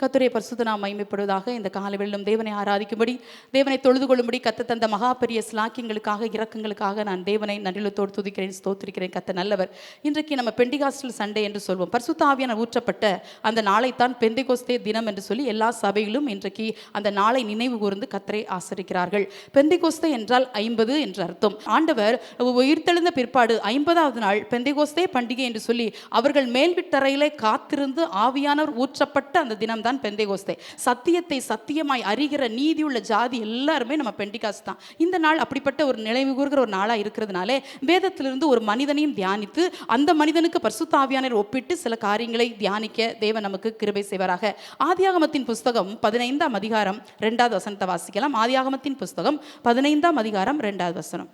கர்த்தருடைய பரிசுத்த நாமம் மகிமைப்படுவதாக. இந்த காலைவெளியிலும் தேவனை ஆராதிக்கும்படி, தேவனை தொழுது கொள்ளும்படி கர்த்தர் தந்த மகா பெரிய ஸ்லாக்கியங்களுக்காக, இரக்கங்களுக்காக நான் தேவனை நன்றியுள்ளத்தோடு துதிக்கிறேன், ஸ்தோத்திரிக்கிறேன். கர்த்தர் நல்லவர். இன்றைக்கு நம்ம பெண்டிகாஸ்டல் சண்டே என்று சொல்வோம். பரிசுத்த ஆவியானவர் ஊற்றப்பட்ட அந்த நாளைத்தான் பெந்தெகோஸ்தே தினம் என்று சொல்லி எல்லா சபையிலும் இன்றைக்கு அந்த நாளை நினைவு கூர்ந்து கர்த்தரை ஆசரிக்கிறார்கள். பெந்தெகோஸ்தே என்றால் 50 என்று அர்த்தம். ஆண்டவர் உயிர்த்தெழுந்த பிற்பாடு 50வது நாள் பெந்தெகோஸ்தே பண்டிகை என்று சொல்லி அவர்கள் மேல்விட்டறையிலே காத்திருந்து ஆவியானவர் ஊற்றப்பட்ட அந்த தினம் தான் பெந்தெகோஸ்தே. சத்தியத்தை சத்தியமாய் அறிகிற நீதியுள்ள ஜாதி எல்லாருமே நம்ம பெண்டிகாஸ்ட் தான். இந்த நாள் அப்படிப்பட்ட ஒரு நினைவு கூர்கிற ஒரு நாளா இருக்கிறதுனாலே வேதத்திலிருந்து ஒரு மனிதனையும் தியானித்து அந்த மனிதனுக்கு பரிசுத்த ஆவியானவர் ஒப்பிட்டு சில காரியங்களை தியானிக்க தேவன் நமக்கு கிருபை செய்வாராக. ஆதியாகமத்தின் புஸ்தகம் 15ஆம் அதிகாரம் 2வது வசனத்தை வாசிக்கலாம். ஆதியாகமத்தின் புஸ்தகம் 15ஆம் அதிகாரம் 2வது வசனம்.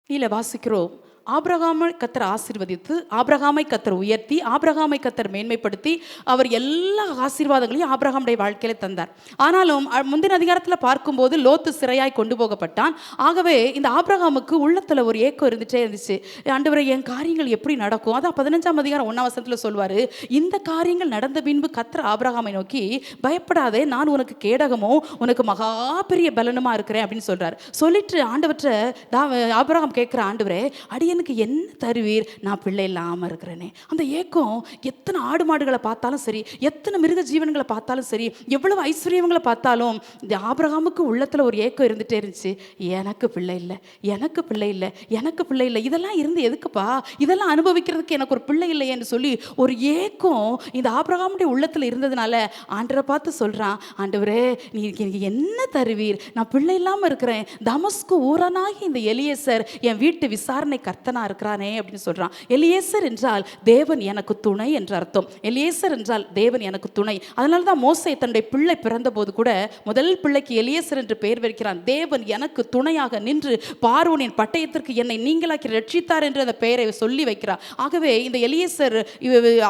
கீழே வாசிக்கிறோம். ஆபிரகாமை கர்த்தர் ஆசீர்வதித்து, ஆபிரகாமை கர்த்தர் உயர்த்தி, ஆபிரகாமை கர்த்தர் மேன்மைப்படுத்தி, அவர் எல்லா ஆசீர்வாதங்களையும் ஆபிரகாமுடைய வாழ்க்கையில தந்தார். ஆனாலும் முந்தின அதிகாரத்தில் பார்க்கும்போது லோத்து சிறையாய் கொண்டு போகப்பட்டான். ஆகவே இந்த ஆபிரகாமுக்கு உள்ளத்தில் ஒரு ஏக்கம் இருந்துட்டே இருந்துச்சு. ஆண்டவரே, என் காரியங்கள் எப்படி நடக்கும்? அதான் 15ஆம் அதிகாரம் 1ஆம் வசனத்தில் சொல்வார், இந்த காரியங்கள் நடந்த பின்பு கர்த்தர் ஆபிரகாமை நோக்கி, பயப்படாதே, நான் உனக்கு கேடகமோ உனக்கு மகா பெரிய பலனுமா இருக்கிறேன் அப்படின்னு சொல்றார். சொல்லிட்டு ஆண்டவற்றை ஆபிரகாம் கேட்கிற, ஆண்டவரே, அடிய எனக்கு என்ன தருவீர்? நான் பிள்ளை இல்லாமல் இருக்கிறேனே. அந்த ஏக்கம் எத்தனை ஆடு மாடுகளை பார்த்தாலும் சரி, எத்தனை மிருக ஜீவன்களை பார்த்தாலும் சரி, எவ்வளவு ஐஸ்வர்யங்களை பார்த்தாலும் இந்த ஆபிரகாமுக்கு உள்ளத்தில் ஒரு ஏக்கம் இருந்துகிட்டே இருந்துச்சு. எனக்கு பிள்ளை இல்லை, எனக்கு பிள்ளை இல்லை, எனக்கு பிள்ளை இல்லை. இதெல்லாம் இருந்து எதுக்குப்பா? இதெல்லாம் அனுபவிக்கிறதுக்கு எனக்கு ஒரு பிள்ளை இல்லையேன்னு சொல்லி ஒரு ஏக்கம் இந்த ஆபிரகாமுடைய உள்ளத்தில் இருந்ததுனால ஆண்டவரை பார்த்து சொல்கிறான், ஆண்டவரே, நீ என்ன தருவீர்? நான் பிள்ளை இல்லாமல் இருக்கிறேன். தமஸ்கு ஊரனாகி இந்த எலியேசர் என் வீட்டு விசாரணை கர்த்தனா இருக்கிறானே அப்படின்னு சொல்றான். எலியேசர் என்றால் தேவன் எனக்கு துணை என்று அர்த்தம். எலியேசர் என்றால் தேவன் எனக்கு துணை. அதனால தான் மோசே தன்னுடைய பிள்ளை பிறந்த போது கூட முதல் பிள்ளைக்கு எலியேசர் என்று பெயர் வைக்கிறான். தேவன் எனக்கு துணையாக நின்று பார்வோனின் பட்டயத்திற்கு என்னை நீங்களாக்கி ரட்சித்தார் என்று அந்த பெயரை சொல்லி வைக்கிறார். ஆகவே இந்த எலியேசர்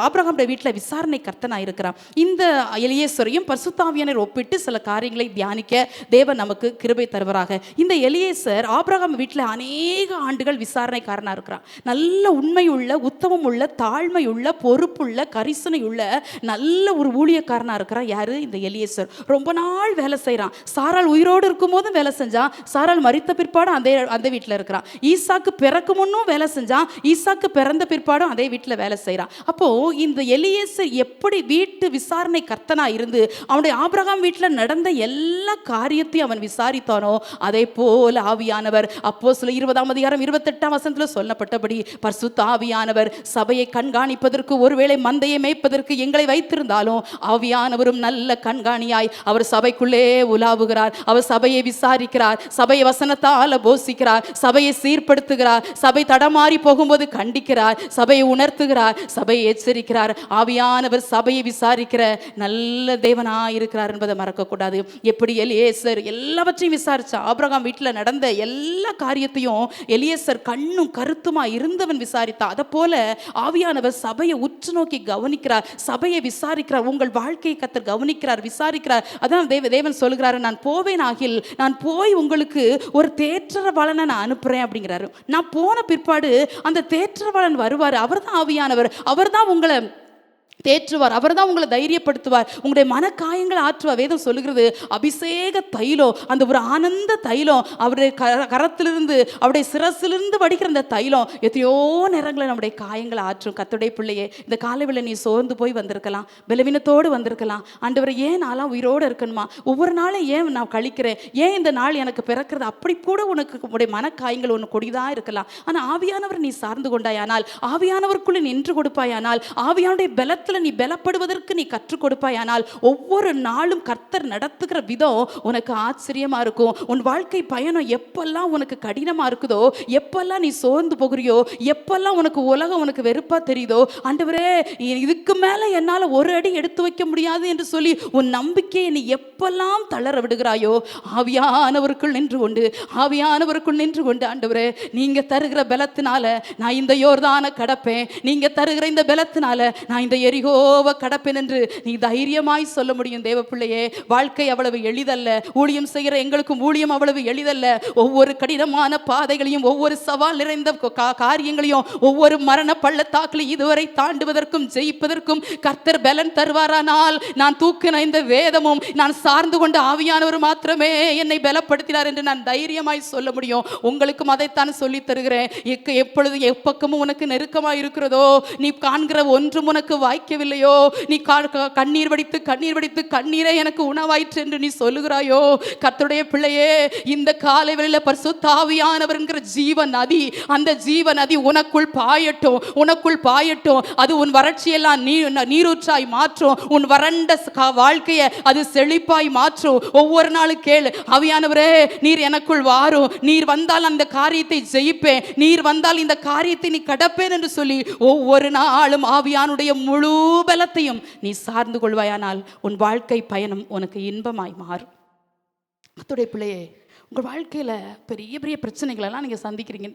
ஆபிரகாமுடைய வீட்டில் விசாரணை கர்த்தனா இருக்கிறான். இந்த எலியேசரையும் பரிசுத்த ஆவியானவர் ஒப்பிட்டு சில காரியங்களை தியானிக்க தேவன் நமக்கு கிருபை தருவராக. இந்த எலியேசர் ஆபிரகாம் வீட்டில் அநேக ஆண்டுகள் விசாரணைக்காரனா இருக்கிறான். நல்ல உண்மையுள்ள, உத்தமம் உள்ள, தாழ்மை உள்ள, பொறுப்புள்ள, கரிசனை உள்ள நல்ல ஒரு ஊழியக்காரனா இருக்கிறான். யாரு? இந்த எலியேசர். ரொம்ப நாள் வேலை செய்யறான். சாராள் உயிரோடு இருக்கும் போதும் வேலை செஞ்சான். சாராள் மரித்த பிற்பாடும் அந்த வீட்டில் இருக்கிறான். ஈசாக்கு பிறக்கு முன்னும் வேலை செஞ்சான். ஈசாக்கு பிறந்த பிற்பாடும் அதே வீட்டில் வேலை செய்யறான். அப்போ இந்த எலியேசர் எப்படி வீட்டு விசாரணை கர்த்தனா இருந்து அவனுடைய ஆபிரகாம் வீட்டில் நடந்த எல்லா காரியத்தையும் அவன் விசாரித்தானோ, அதே போல ஆவியானவர் அப்போஸ்தலர் 20ஆம் அதிகாரம் 28ஆம் வசனத்தில் சொல்லப்பட்டபடி பரிசுத்த ஆவியானவர் சபையை கண்காணிப்பதற்கு, ஒருவேளை மந்தையை மேய்ப்பதற்கு எங்களை வைத்திருந்தாலும் ஆவியானவரும் நல்ல கண்காணியாய் அவர் சபைக்குள்ளே உலாவுகிறார். அவர் சபையை விசாரிக்கிறார், சபையை வசனத்தால் போசிக்கிறார், சபையை சீர்படுத்துகிறார், சபை தடமாறி போகும்போது கண்டிக்கிறார், சபையை உணர்த்துகிறார், சபையை எச்சரிக்கிறார். ஆவியானவர் சபையை விசாரிக்கிற நல்ல தேவனாய் இருக்கிறார் என்பதை மறக்கக்கூடாது. எப்படி எலியேசர் எல்லாவற்றையும் விசாரிச்சா, ஆபிரகாம் வீட்டில் நடந்த எல்லா காரியத்தையும் எலியேசர் கண்ணும் கருத்துமா இருந்தவன் விசாரித்தான். அதை போல ஆவியானவர் சபையை உற்று நோக்கி கவனிக்கிறார், சபையை விசாரிக்கிறார். உங்கள் வாழ்க்கையை கர்த்தர் கவனிக்கிறார், விசாரிக்கிறார். அதான் தேவன் சொல்லுகிறாரு, நான் போவேன் ஆகில் நான் போய் உங்களுக்கு ஒரு தேற்றரவாளனை நான் அனுப்புறேன் அப்படிங்கிறாரு. நான் போன பிற்பாடு அந்த தேற்றரவாளன் வருவார். அவர் தான் ஆவியானவர். அவர் தான் உங்களை தேற்றுவார், அவர் தான் உங்களை தைரியப்படுத்துவார், உங்களுடைய மனக்காயங்களை ஆற்றுவார். வேதம் சொல்லுகிறது, அபிஷேக தைலம், அந்த ஒரு ஆனந்த தைலம் அவருடைய கரத்திலிருந்து, அவருடைய சிரசிலிருந்து வடிக்கிற அந்த தைலம் எத்தையோ நேரங்களில் நம்முடைய காயங்களை ஆற்றும். கர்த்தருடைய பிள்ளையே, இந்த காலையில் நீ சோர்ந்து போய் வந்திருக்கலாம், பலவீனத்தோடு வந்திருக்கலாம். ஆண்டவரை, ஏன் நான்லாம் உயிரோடு இருக்கணுமா? ஒவ்வொரு நாளும் ஏன் நான் கழிக்கிறேன்? ஏன் இந்த நாள் எனக்கு பிறக்கிறது? அப்படி கூட உனக்கு உடைய மனக்காயங்கள் ஒன்று கொடிதான் இருக்கலாம். ஆனால் ஆவியானவர் நீ சார்ந்து கொண்டாயானால், ஆவியானவருக்குள்ளே நின்று கொடுப்பாயானால், ஆவியானுடைய பலத்தை நீ பலப்படுவதற்கு நீ கற்றுக் கொடுப்பாயானால், ஒவ்வொரு நாளும் கர்த்தர் நடத்துகிற விதம் உனக்கு ஆச்சரியமா இருக்கும். உன் வாழ்க்கை பயணம் எப்பெல்லாம் உனக்கு கடினமா இருக்குதோ, எப்பெல்லாம் நீ சோர்ந்து போகிறியோ, எப்பெல்லாம் உனக்கு உலகம் உனக்கு வெறுப்பா தெரியுதோ, ஆண்டவரே, இதுக்கு மேல என்னால ஒரு அடி எடுத்து வைக்க முடியாது என்று சொல்லி உன் நம்பிக்கையை நீ எப்பெல்லாம் தளர விடுகிறாயோ, ஆவியானவருக்குள் நின்று கொண்டு, ஆவியானவருக்குள் நின்று கொண்டு, ஆண்டவரே, நீங்க தருகிற பலத்தினால நான் இந்த யோர்தானை கடப்பேன், நீங்க தருகிற இந்த பலத்தினால நான் இந்த எரிகோவ கடப்பேன் என்று நீ தைரியமாய் சொல்ல முடியும். தேவ பிள்ளையே, வாழ்க்கை அவ்வளவு எளிதல்ல. ஊழியம் செய்கிற எங்களுக்கும் ஊழியம் அவ்வளவு எளிதல்ல. ஒவ்வொரு கடினமான பாதைகளையும், ஒவ்வொரு சவால் நிறைந்த காரியங்களையும், ஒவ்வொரு மரண பள்ளத்தாக்கில் இதுவரை தாண்டுவதற்கும் ஜெயிப்பதற்கும் கர்த்தர் பலன் தருவாரானால், நான் தூக்கின இந்த வேதமும் நான் சார்ந்து கொண்ட ஆவியானவர் மாத்திரமே என்னை பலப்படுத்தினார் என்று நான் தைரியமாய் சொல்ல முடியும். உங்களுக்கும் அதைத்தான் சொல்லி தருகிறேன். எப்பொழுது எப்பக்கமும் உனக்கு நெருக்கமாய் இருக்கிறதோ, நீ காண்கிற ஒன்றும் உனக்கு வாய்க்கவில்லையோ, நீ கண்ணீர் வடித்து கண்ணீரே எனக்கு உணவாயிற்று என்று நீ சொல்லுகிறாயோ, கர்த்தருடைய பிள்ளையே, இந்த காலை வேளையில பரிசுத்த ஆவியானவர் என்கிற ஜீவ நதி, அந்த ஜீவ நதி உனக்குள் பாயட்டும். அது உன் வறட்சியெல்லாம் நீரூற்றாய் மாற்றும். உன் வறண்ட வாழ்க்கையை அது செழிப்பாய் மாற்றும். ஒவ்வொரு நாளும் கேளு, ஆவியானவரே நீர் எனக்குள் வாரும், நீர் வந்தால் அந்த காரியத்தை ஜெயிப்பேன், நீர் வந்தால் இந்த காரியத்தை நீ கடப்பேன் என்று சொல்லி ஒவ்வொரு நாளும் ஆவியானுடைய முழு பலத்தையும் நீ சார்ந்து கொள்வாயானால் உன் வாழ்க்கை பயணம் உனக்கு இன்பமாய் மாறும். அத்துடைய பிள்ளையே, உங்கள் வாழ்க்கையில் பெரிய பெரிய பிரச்சனைகளெல்லாம் நீங்கள் சந்திக்கிறீங்க,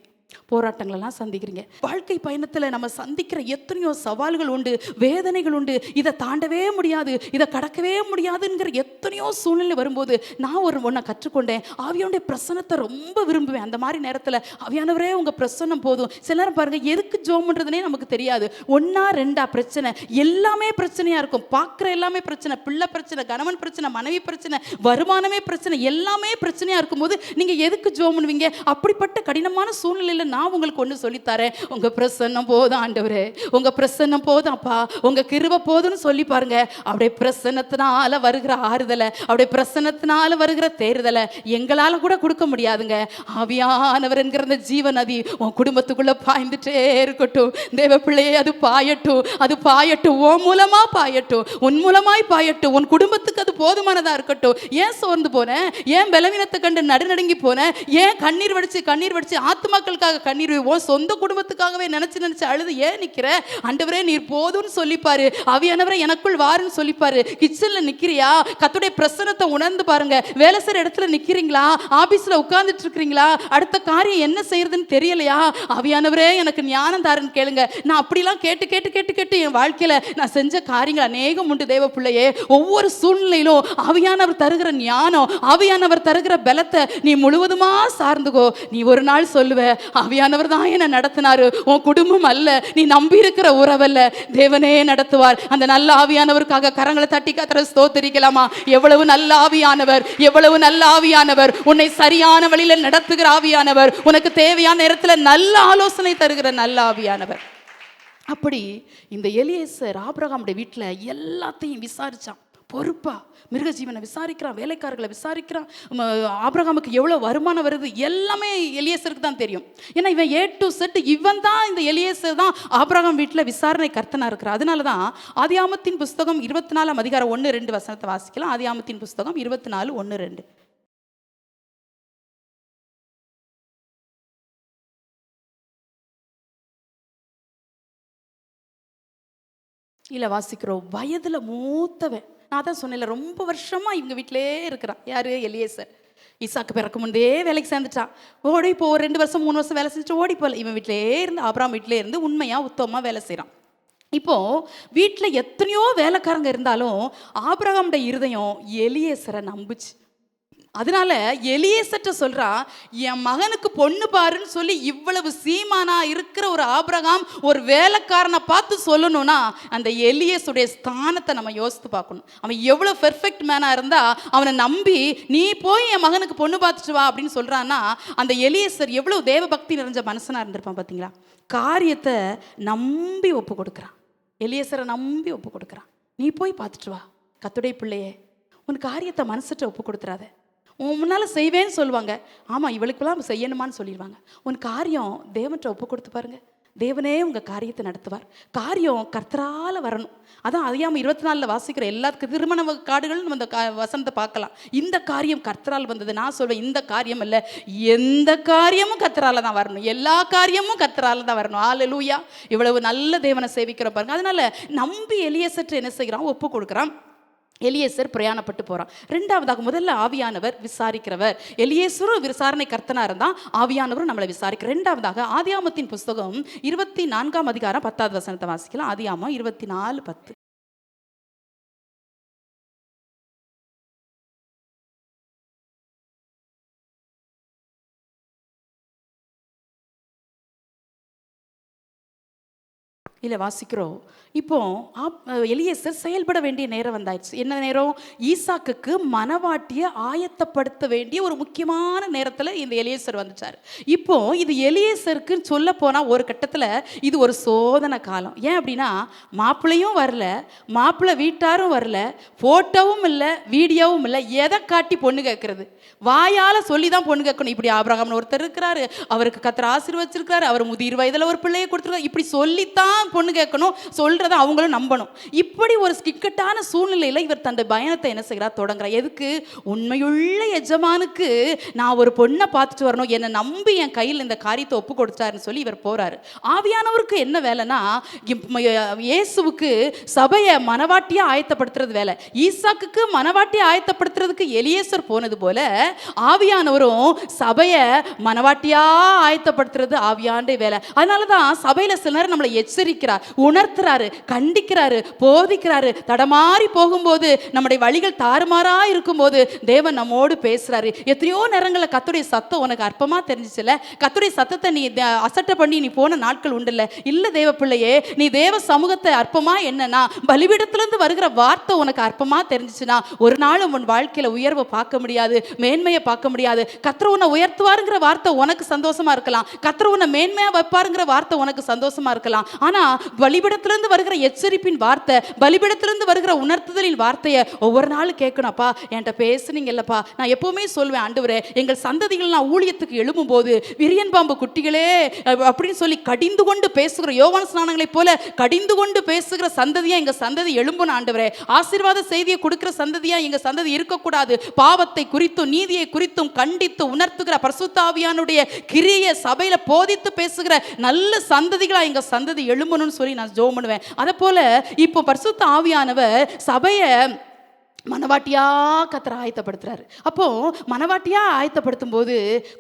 போராட்டங்களெல்லாம் சந்திக்கிறீங்க. வாழ்க்கை பயணத்தில் நம்ம சந்திக்கிற எத்தனையோ சவால்கள் உண்டு, வேதனைகள் உண்டு. இதை தாண்டவே முடியாது, இதை கடக்கவே முடியாதுங்கிற எத்தனையோ சூழ்நிலை வரும்போது நான் ஒன்றை கற்றுக்கொண்டேன். ஆவியானுடைய பிரசன்னத்தை ரொம்ப விரும்புவேன். அந்த மாதிரி நேரத்தில் ஆவியானவரே உங்கள் பிரசன்னம் போதும். சில நேரம் பாருங்கள், எதுக்கு ஜோம் பண்ணுறதுனே நமக்கு தெரியாது. ஒன்றா ரெண்டா பிரச்சனை, எல்லாமே பிரச்சனையாக இருக்கும். பார்க்குற எல்லாமே பிரச்சனை, பிள்ளை பிரச்சனை, கணவன் பிரச்சனை, மனைவி பிரச்சனை, வருமானமே பிரச்சனை, எல்லாமே பிரச்சனையாக இருக்கும்போது நீங்கள் எதுக்கு ஜோம் பண்ணுவீங்க? அப்படிப்பட்ட கடினமான சூழ்நிலையில் நான் உங்களுக்கு ஒன்று சொல்லித்தரேன். உங்க பிரசன்னம் போதும் ஆண்டவரே, உங்க பிரசன்னம் போதும் அப்பா, உங்க கிருபை போதும்னு சொல்லி பாருங்க. அப்படியே பிரசன்னத்தினால வருகிற ஆறுதலை, அப்படியே பிரசன்னத்தினால வருகிற தேறுதலை எங்களால கூட கொடுக்க முடியாதுங்க. ஆவியானவர் என்கிற அந்த ஜீவ நதி உன் குடும்பத்துக்குள்ள பாய்ந்துட்டே இருக்கட்டும். தேவ பிள்ளையே, அது பாயட்டும், உன் மூலமா பாயட்டும், உன் மூலமாய் பாயட்டும். உன் குடும்பத்துக்கு அது போதுமானதா இருக்கட்டும். ஏன் சோர்ந்து போனேன்? ஏன் பலவீனத்தை கண்டு நடுநடுங்கி போனேன்? ஏன் கண்ணீர் வடிச்சு ஆத்துமாக்களுக்காக கண்ணீர், சொந்த குடும்பத்துக்காகவே நினைச்சு அழுது ஏன் நிக்கிற? ஆண்டவரே நீர் போதும்னு சொல்லிப்பாரு. ஆவியானவரே எனக்குள் வாருன்னு சொல்லிப்பாரு. கிச்சன்ல நிக்கிறியா? கர்த்தருடைய பிரசன்னத்தை உணர்ந்து பாருங்க. வேலை செய்யற இடத்துல நிக்கிறீங்களா? ஆபீஸ்ல உட்கார்ந்துட்டு இருக்கிறீங்களா? அடுத்த காரியம் என்ன செய்யறதுன்னு தெரியலையா? ஆவியானவரே எனக்கு ஞானம் தாருன்னு கேளுங்க. நான் அப்படிலாம் கேட்டு என் வாழ்க்கையில நான் செஞ்ச காரியங்கள் அநேகம் உண்டு. தேவ பிள்ளையே, ஒவ்வொரு சூழ்நிலையிலும் ஆவியானவர் தருகிற ஞானம், ஆவியானவர் தருகிற பலத்தை நீ முழுவதுமா சார்ந்துகோ. நீ ஒரு நாள் சொல்லுவ, ஆவியானவர் தான் என்ன நடத்தினாரு, உன் குடும்பம் அல்ல, நீ நம்பி இருக்கிற உறவல்ல, தேவனே நடத்துவார். அந்த நல்ல ஆவியானவருக்காக கரங்களை தட்டி கர்த்தரை ஸ்தோத்திரிக்கலாமா? எவ்வளவு நல்ல ஆவியானவர், உன்னை சரியான வழியில நடத்துகிற ஆவியானவர், உனக்கு தேவையான நேரத்தில் நல்ல ஆலோசனை தருகிற நல்ல ஆவியானவர். அப்படி இந்த எலியேசர் ஆபிரகாமுடைய வீட்டில் எல்லாத்தையும் விசாரிச்சான். பொறுப்பா மிருகஜீவனை விசாரிக்கிறான், வேலைக்காரர்களை விசாரிக்கிறான், ஆபிரகாமுக்கு எவ்வளோ வருமானம் வருது எல்லாமே எலியேசருக்கு தான் தெரியும். ஏன்னா இவன் A to Z, இவன் தான், இந்த எலியேசர் தான் ஆபிரகாம் வீட்டில் விசாரணை கர்த்தனா இருக்கிறான். அதனால தான் ஆதியாமத்தின் புஸ்தகம் 24 அதிகாரம் 1-2 வசனத்தை வாசிக்கலாம். ஆதியாமத்தின் புஸ்தகம் 24:1-2. இல்லை வாசிக்கிறோம். வயதுல மூத்தவன், நான் தான் சொன்னேன்ல, ரொம்ப வருஷமா இவங்க வீட்டிலே இருக்கிறான். யாரு? எலியேசர். ஈசாக்கு பிறக்க முன்னே வேலைக்கு சேர்ந்துட்டான். ஓடி இப்போ ஒரு 2 வருஷம் 3 வருஷம் வேலை செஞ்சுட்டு ஓடி போகல. இவன் வீட்டிலே இருந்து, ஆபிரகாம் வீட்டிலே இருந்து உண்மையா உத்தமமா வேலை செய்கிறான். இப்போ வீட்டில் எத்தனையோ வேலைக்காரங்க இருந்தாலும் ஆபிரகாமுடைய இருதயம் எலியேசரை நம்புச்சு. அதனால எலியேசர்ட்ட சொல்றான், என் மகனுக்கு பொண்ணு பாருன்னு சொல்லி இவ்வளவு சீமானா இருக்கிற ஒரு ஆபிரகாம் ஒரு வேலைக்காரனை பார்த்து சொல்லணும்னா அந்த எலியேசருடைய ஸ்தானத்தை நம்ம யோசித்து பார்க்கணும். அவன் எவ்வளோ பெர்ஃபெக்ட் மேனாக இருந்தா அவனை நம்பி நீ போய் என் மகனுக்கு பொண்ணு பார்த்துட்டு வா அப்படின்னு சொல்றான்னா அந்த எலியேசர் எவ்வளோ தேவ பக்தி நிறைஞ்ச மனுஷனா இருந்திருப்பான் பார்த்தீங்களா? காரியத்தை நம்பி ஒப்பு கொடுக்குறான். எலியேசரை நம்பி ஒப்பு கொடுக்குறான். நீ போய் பார்த்துட்டு வா. கர்த்தருடைய பிள்ளையே, உன் காரியத்தை மனசிட்ட ஒப்பு கொடுத்துறாத. உன் முன்னால் செய்வேன்னு சொல்லுவாங்க, ஆமாம் இவளுக்கெல்லாம் செய்யணுமான்னு சொல்லிடுவாங்க. உன் காரியம் தேவன்கிட்ட ஒப்பு கொடுத்து பாருங்க. தேவனே உங்கள் காரியத்தை நடத்துவார். காரியம் கர்த்தரால் வரணும். அதான் அதிகாரம் 24 வாசிக்கிற எல்லாத்துக்கும் திருமண காடுகள் நம்ம இந்த வசனத்தை பார்க்கலாம். இந்த காரியம் கர்த்தரால் வந்தது. நான் சொல்வேன், இந்த காரியம் இல்லை, எந்த காரியமும் கர்த்தரால் தான் வரணும். எல்லா காரியமும் கர்த்தரால் தான் வரணும். ஹல்லேலூயா. இவ்வளவு நல்ல தேவனை சேவிக்கிற பாருங்க. அதனால நம்பி எலியேசர் என்ன செய்கிறான்? ஒப்பு கொடுக்குறான். எலியேசர் பிரயாணப்பட்டு போகிறான். ரெண்டாவதாக முதல்ல ஆவியானவர் விசாரிக்கிறவர். எலியேசரும் விசாரணை கர்த்தனா இருந்தால் ஆவியானவரும் நம்மளை விசாரிக்கிற. ரெண்டாவதாக ஆதியாமத்தின் புஸ்தகம் 24 அதிகாரம் 10 வசனத்தை வாசிக்கலாம். ஆதியாமம் 24:10. இல்லை வாசிக்கிறோம். இப்போ எலியேசர் செயல்பட வேண்டிய நேரம் வந்தாயிடுச்சு. என்ன நேரம்? ஈசாக்குக்கு மனவாட்டியை ஆயத்தப்படுத்த வேண்டிய ஒரு முக்கியமான நேரத்தில் இந்த எலியேசர் வந்துட்டார். இப்போ இது எலியேசருக்குன்னு சொல்ல போனால் ஒரு கட்டத்தில் இது ஒரு சோதனை காலம். ஏன் அப்படின்னா, மாப்பிள்ளையும் வரல, மாப்பிள்ளை வீட்டாரும் வரல, ஃபோட்டோவும் இல்லை, வீடியோவும் இல்லை. எதை காட்டி பொண்ணு கேட்கறது? வாயால் சொல்லி தான் பொண்ணு கேட்கணும். இப்படி ஆபிரகாம்னு ஒருத்தர் இருக்கிறாரு, அவருக்கு கர்த்தர் ஆசீர்வதிச்சிருக்காரு, அவர் முதிர் வயதில் ஒரு பிள்ளையை கொடுத்துருக்காரு, இப்படி சொல்லித்தான் பொண்ணு கேட்கணும், சொல்கிறத அவங்களும் நம்பணும். இப்படி ஒரு இக்கட்டான சூழ்நிலையில் இவர் தன்னுடைய பயணத்தை என்ன செய்கிறார்? தொடங்குறார். எதுக்கு? உண்மையுள்ள எஜமானுக்கு நான் ஒரு பொண்ணை பார்த்துட்டு வரணும், என்னை நம்பி என் கையில் இந்த காரியத்தை ஒப்பு கொடுத்தாருன்னு சொல்லி இவர் போகிறாரு. ஆவியானவருக்கு என்ன வேலைன்னா, இயேசுவுக்கு சபையை மனவாட்டியாக ஆயத்தப்படுத்துறது வேலை. ஈசாக்குக்கு மனவாட்டியை ஆயத்தப்படுத்துறதுக்கு எலியேசர் போனது போல ஆவியானவரும் சபையை மனவாட்டியாக ஆயத்தப்படுத்துறது ஆவியாண்டே வேலை. அதனால தான் சபையில் சில நேரம் நம்மளை எச்சரிக்கிறார், உணர்த்துறாரு, கண்டிக்கிறாரு, போதிக்கிறாரு. தடமாறி போகும்போது, நம்முடைய வழிகள் தாறுமாறா இருக்கும்போது தேவன் நம்மோடு பேசுறாரு. எத்தனையோ நேரங்களில் கர்த்தருடைய சத்தம் உனக்கு அற்பமா தெரிஞ்சிச்சுல, கர்த்தருடைய சத்தத்தை நீ அசட்டை பண்ணி நீ போன நாட்கள் உண்டுல்ல. இல்ல தேவ பிள்ளையே, நீ தேவ சமூகத்தை அற்பமா என்னன்னா, பலிபீடத்திலிருந்து வருகிற வார்த்தை உனக்கு அற்பமா தெரிஞ்சிச்சுன்னா ஒரு நாளும் உன் வாழ்க்கையில உயர்வை பார்க்க முடியாது, மேன்மையை பார்க்க முடியாது. கர்த்தர் உன்னை உயர்த்துவாருங்கிற வார்த்தை உனக்கு சந்தோஷமா இருக்கலாம், கர்த்தர் உன்னை மேன்மையா வைப்பாருங்கிற வார்த்தை உனக்கு சந்தோஷமா இருக்கலாம். ஆனா பலிபீடத்திலிருந்து வருகிற எச்சரிப்பின் வார்த்தை, பலிபீடத்திலிருந்து வருகிற உணர்த்துதலின் வார்த்தையை ஒவ்வொரு நாளும் கேட்கணும்ப்பா. என்கிட்ட பேசுனீங்கல்லப்பா, நான் எப்பவுமே சொல்வேன், ஆண்டவரே எங்கள் சந்ததிகள் நான் ஊழியத்துக்கு எழும்பும் போது விரியன் பாம்பு குட்டிகளே அப்படின்னு சொல்லி கடிந்து கொண்டு பேசுகிற, யோவான் ஸ்நானங்களை போல கடிந்து கொண்டு பேசுகிற சந்ததியா எங்க சந்ததி எழும்பணும் ஆண்டவரே. ஆசீர்வாத செய்தியை கொடுக்கிற சந்ததியா எங்க சந்ததி இருக்கக்கூடாது. பாவத்தை குறித்தும் நீதியை குறித்தும் கண்டித்து உணர்த்துகிற பரிசுத்த ஆவியானுடைய கிரியை சபையில போதித்து பேசுகிற நல்ல சந்ததிகளா எங்க சந்ததி எழும்பணும்னு சொல்லி நான் ஜெபம் பண்ணுவேன். அதை போல இப்போ பரிசுத்த ஆவியானவர் சபையை மனவாட்டியா கர்த்தர் ஆயத்தப்படுத்துறாரு. அப்போ மனவாட்டியா ஆயத்தப்படுத்தும் போது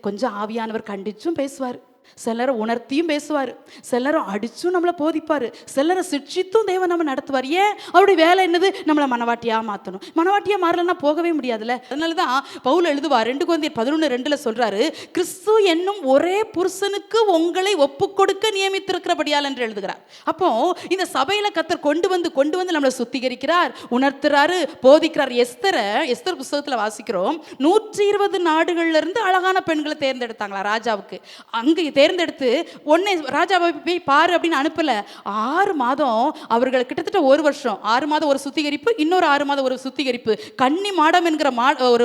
கொஞ்சம் ஆவியானவர் கண்டிச்சும் பேசுவார், சிலரை உணர்த்தியும் பேசுவார், சிலரும் அடிச்சும் நம்மளை போதிப்பார், சிலரை சிட்சித்தும் தேவன் நம்ம நடத்துவார். ஏன்? அவருடைய வேலை என்னது? நம்மளை மனவாட்டியாக மாற்றணும். மனவாட்டியாக மாறலன்னா போகவே முடியாதுல்ல. அதனால தான் பவுல் எழுதுவார், 2 கொரிந்தியர் 11:2 சொல்றாரு, கிறிஸ்து என்னும் ஒரே புருஷனுக்கு உங்களை ஒப்பு கொடுக்க நியமித்திருக்கிறபடியால் என்று எழுதுகிறார். அப்போ இந்த சபையில கர்த்தர் கொண்டு வந்து நம்மளை சுத்திகரிக்கிறார், உணர்த்துறாரு, போதிக்கிறார். எஸ்தர் புஸ்தகத்தில் வாசிக்கிறோம், 120 நாடுகள்ல இருந்து அழகான பெண்களை தேர்ந்தெடுத்தாங்களா ராஜாவுக்கு. அங்கே தேர்ந்தெடுத்து ஒன்னே ராஜாவை போய் பாரு அப்படின்னு அனுப்பல. 6 மாதம் அவர்கள் கிட்டத்தட்ட 1 வருஷம், 6 மாதம் ஒரு சுத்திகரிப்பு, இன்னொரு 6 மாதம் ஒரு சுத்திகரிப்பு, கன்னி மாடம் என்கிற ஒரு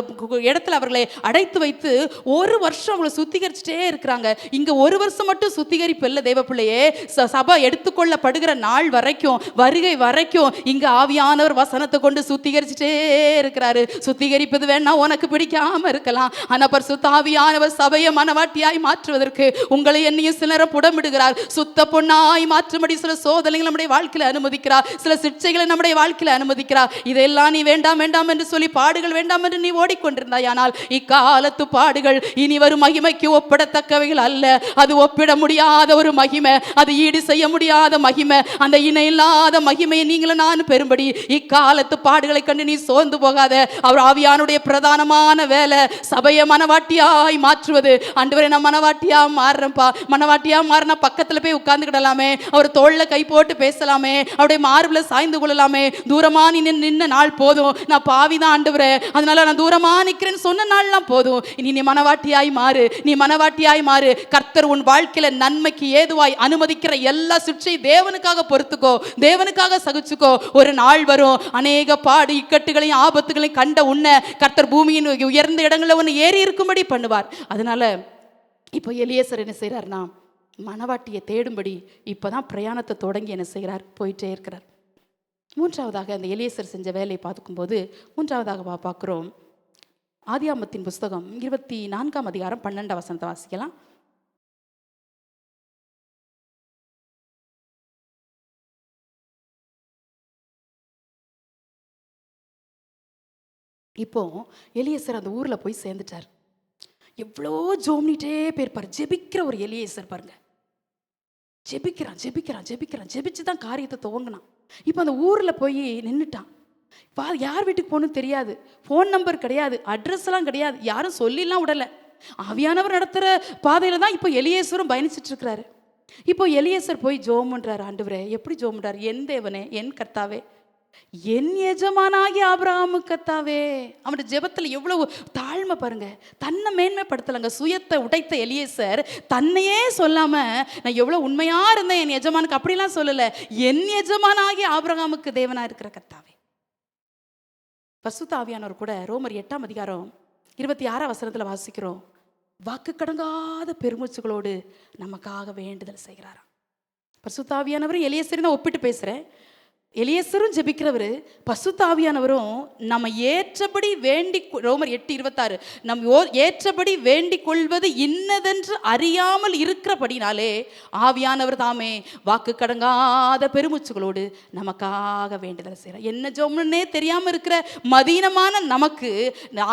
இடத்துல அவர்களை அடைத்து வைத்து 1 வருஷம் அவங்களை சுத்திகரிச்சுட்டே இருக்கிறாங்க. இங்க 1 வருஷம் மட்டும் சுத்திகரிப்பு இல்லை தேவ பிள்ளையே, சபை எடுத்துக்கொள்ளப்படுகிற நாள் வரைக்கும், வருகை வரைக்கும் இங்க ஆவியானவர் வசனத்தை கொண்டு சுத்திகரிச்சுட்டே இருக்கிறாரு. சுத்திகரிப்பது வேணா உனக்கு பிடிக்காம இருக்கலாம், ஆனா பரிசுத்த ஆவியானவர் சபையை மனவாட்டியாய் மாற்றுவதற்கு உங்களை என்னையும் சிலரை புடமிடுகிறார். சுத்த பொண்ணாய் மாற்றும்படி சில சோதனைகள் நம்முடைய வாழ்க்கையில் அனுமதிக்கிறார், சில சிக்ஷைகளை நம்முடைய வாழ்க்கையில் அனுமதிக்கிறார். இதெல்லாம் நீ வேண்டாம் வேண்டாம் என்று சொல்லி, பாடுகள் வேண்டாம் என்று நீ ஓடிக்கொண்டிருந்தாய். ஆனால் இக்காலத்து பாடுகள் இனி வரும் மகிமைக்கு ஒப்பிடத்தக்கவைகள் அல்ல. அது ஒப்பிட முடியாத ஒரு மகிமை, அது ஈடு செய்ய முடியாத மகிமை, அந்த இணை இல்லாத மகிமையை நீங்களும் நான் பெறும்படி இக்காலத்து பாடுகளை கண்டு நீ சோர்ந்து போகாத. அவர் ஆவியானுடைய பிரதானமான வேலை சபையை மனவாட்டியாய் மாற்றுவது. ஆண்டவரே நான் மனவாட்டியா மாறுறேன்ப்பா, மனவாட்டியா மாறினா பக்கத்தில் போய் உட்கார்ந்துக்கிடலாமே, அவர் தோளில் கை போட்டு பேசலாமே, அவருடைய மார்பில் சாய்ந்து கொள்ளலாமே. தூரமா நீ நின்ன நாள் போதும், நான் பாவிதான் ஆண்டவரே, அதனால நான் தூரமா நிற்கிறேன்னு சொன்ன நாள்லாம் போதும். இனி நீ மனவாட்டியாய் மாறு, நீ மனவாட்டியாய் மாறு. கர்த்தர் உன் வாழ்க்கையில நன்மைக்கு ஏதுவாய் அனுமதிக்கிற எல்லா சிற்றை தேவனுக்காக பொறுத்துக்கோ, தேவனுக்காக சகிச்சுக்கோ. ஒரு நாள் வரும், அநேக பாடு இக்கட்டுகளையும் ஆபத்துகளையும் கண்ட உன்னை கர்த்தர் பூமியின் உயர்ந்த இடங்களில் ஒன்று ஏறி இருக்கும்படி பண்ணுவார். அதனால இப்போ எலியேசர் என்ன செய்கிறார்னா, மனவாட்டியை தேடும்படி இப்போதான் பிரயாணத்தை தொடங்கி என்ன செய்கிறார்? போயிட்டே இருக்கிறார். மூன்றாவதாக அந்த எலியேசர் செஞ்ச வேலையை பார்க்கும்போது மூன்றாவதாக பார்க்குறோம், ஆதியாகமத்தின் புஸ்தகம் 24ஆம் அதிகாரம் 12ஆம் வசனத்தை வாசிக்கலாம். இப்போ எலியேசர் அந்த ஊரில் போய் சேர்ந்துட்டார். எவ்வளோ ஜோம்னிட்டே போயிருப்பார். ஜெபிக்கிற ஒரு எலியேசர் பாருங்க, ஜெபிச்சு தான் காரியத்தை துவங்கினான். இப்போ அந்த ஊரில் போய் நின்றுட்டான். யார் வீட்டுக்கு போகணும்னு தெரியாது, ஃபோன் நம்பர் கிடையாது, அட்ரஸ் எல்லாம் கிடையாது, யாரும் சொல்லிலாம் விடலை. ஆவியானவர் நடத்துகிற பாதையில் தான் இப்போ எலியேசரும் பயணிச்சுட்டு இருக்கிறாரு. இப்போ எலியேசர் போய் ஜெபம் பண்றாரு. ஆண்டவரே, எப்படி ஜெபம் பண்றாரு? என் தேவனே, என் கர்த்தாவே, என் எஜமானாகிய ஆபிரகாமு கர்த்தாவே. அவனுடைய ஜெபத்தில் எவ்வளவு தாழ்மை பாருங்க. தன்னை மேன்மைப்படுத்தலைங்க. சுயத்தை உடைத்த எலியேசர் தன்னையே சொல்லாம, நான் எவ்வளவு உண்மையா இருந்தேன் என் எஜமானுக்கு, அப்படிலாம் சொல்லல. என் எஜமானாகிய ஆபிரகாமுக்கு தேவனா இருக்கிற கர்த்தாவே. பரிசுத்த ஆவியானவர் கூட ரோமர் 8ஆம் அதிகாரம் 26ஆம் வசனத்தில் வாசிக்கிறோம். வாக்கு கடங்காத பெருமூச்சுகளோடு நமக்காக வேண்டுதல் செய்கிறாராம். பரிசுத்த ஆவியானவரும் எலியேசரையும் நான் ஒப்பிட்டு பேசுகிறேன். எலியேசரும் ஜெபிக்கிறவர், பரிசுத்த ஆவியானவரும் நம்ம ஏற்றபடி வேண்டி, ரோமர் 8:26, நம் ஏற்றபடி வேண்டிக் கொள்வது இன்னதென்று அறியாமல் இருக்கிறபடினாலே ஆவியானவர் தாமே வாக்கு கடங்காத பெருமூச்சுகளோடு நமக்காக வேண்டுதல் செய்கிறார். என்ன ஜெபம்னே தெரியாமல் இருக்கிற மதீனமான நமக்கு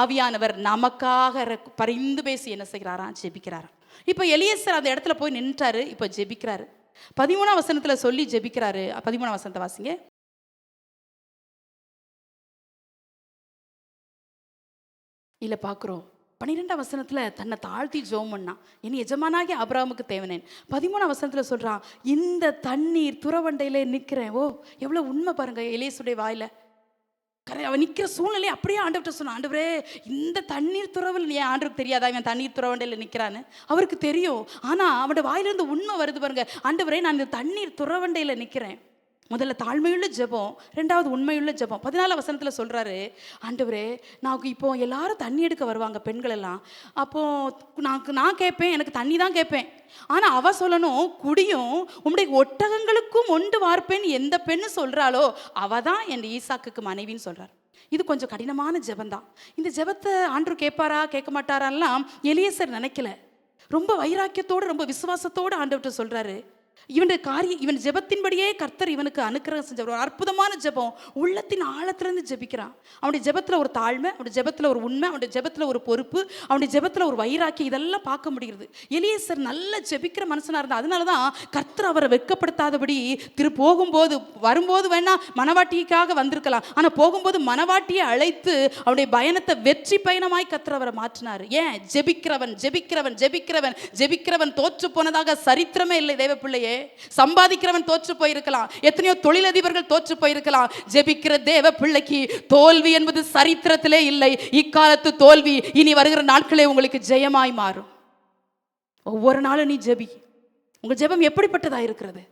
ஆவியானவர் நமக்காக பரிந்து பேசி என்ன செய்கிறாராம்? ஜெபிக்கிறாராம். இப்போ எலியேசர் அந்த இடத்துல போய் நின்றாரு. இப்போ ஜெபிக்கிறாரு. 13ஆம் வசனத்தில் சொல்லி ஜெபிக்கிறாரு. 13ஆம் வசனத்தை வாசிங்க. இல்லை பார்க்குறோம். 12ஆம் வசனத்தில் தன்னை தாழ்த்தி ஜெபம் பண்ணான். என் எஜமானாகி ஆபிரகாமுக்கு தேவனேன். 13ஆம் வசனத்தில் சொல்கிறான், இந்த தண்ணீர் துறவண்டையிலே நிற்கிறேன். ஓ, எவ்வளோ உண்மை பாருங்க எலியேசுடைய வாயில. அவன் நிற்கிற சூழ்நிலையை அப்படியே ஆண்டவர்கிட்ட சொன்னான். ஆண்டவரே, இந்த தண்ணீர் துறவல் ஏன் ஆண்டவருக்கு தெரியாதா இவன் தண்ணீர் துறவண்டையில் நிற்கிறான்னு? அவருக்கு தெரியும். ஆனால் அவனோட வாயிலிருந்து உண்மை வருது பாருங்க. ஆண்டவரே, நான் இந்த தண்ணீர் துறவண்டையில் நிற்கிறேன். முதல்ல தாழ்மையுள்ள ஜெபம், ரெண்டாவது உண்மையுள்ள ஜெபம். 14ஆம் வசனத்தில் சொல்கிறாரு, ஆண்டவரே, நான் இப்போ எல்லாரும் தண்ணி எடுக்க வருவாங்க பெண்கள் எல்லாம். அப்போது நான் கேட்பேன், எனக்கு தண்ணி தான் கேட்பேன். ஆனால் அவ சொல்லணும், குடியும் உம்முடைய ஒட்டகங்களுக்கும் ஒன்று வார்ப்பேன் எந்த பெண்ணு சொல்கிறாளோ அவ தான் என் ஈசாக்குக்கு மனைவின்னு சொல்கிறார். இது கொஞ்சம் கடினமான ஜெபந்தான். இந்த ஜெபத்தை ஆண்டவர் கேட்பாரா கேட்க மாட்டாரான்லாம் எலியேசர் நினைக்கல. ரொம்ப வைராக்கியத்தோடு, ரொம்ப விசுவாசத்தோடு ஆண்டவர்கிட்ட சொல்கிறாரு. இவன் ஜெபத்தின்படியே கர்த்தர் இவனுக்கு அனுக்கிரகம் செஞ்ச ஒரு அற்புதமான ஜெபம். உள்ளத்தின் ஆழத்திலிருந்து ஜெபிக்கிறான். அவனுடைய ஜெபத்தில் ஒரு தாழ்மை, அவனுடைய ஜெபத்தில் ஒரு உண்மை, அவனுடைய ஜெபத்தில் ஒரு பொறுப்பு, அவனுடைய ஜெபத்தில் ஒரு வைராக்கியம், இதெல்லாம் பார்க்க முடிகிறது. எலியேசர் நல்ல ஜெபிக்கிற மனுஷனாக இருந்தால் அதனால தான் கர்த்தர் அவரை வெட்கப்படுத்தாதபடி வரும்போது வேணா மனவாட்டிக்காக வந்திருக்கலாம். ஆனால் போகும்போது மனவாட்டியை அழைத்து அவனுடைய பயணத்தை வெற்றி பயணமாய் கர்த்தர் அவரை மாற்றினார். ஏன்? ஜெபிக்கிறவன் தோற்று போனதாக சரித்திரமே இல்லை. தேவ பிள்ளையே, சம்பாதிக்கிறவன் தோற்று போயிருக்கலாம், எத்தனையோ தொழிலதிபர்கள் தோற்று போயிருக்கலாம். ஜெபிக்கிற தேவ பிள்ளைக்கு தோல்வி என்பது சரித்திரத்திலே இல்லை. இக்காலத்து தோல்வி இனி வருகிற நாட்களே உங்களுக்கு ஜெயமாய் மாறும். ஒவ்வொரு நாளும் நீ ஜெபி. உங்கள் ஜெபம் எப்படிப்பட்டதா இருக்கிறது?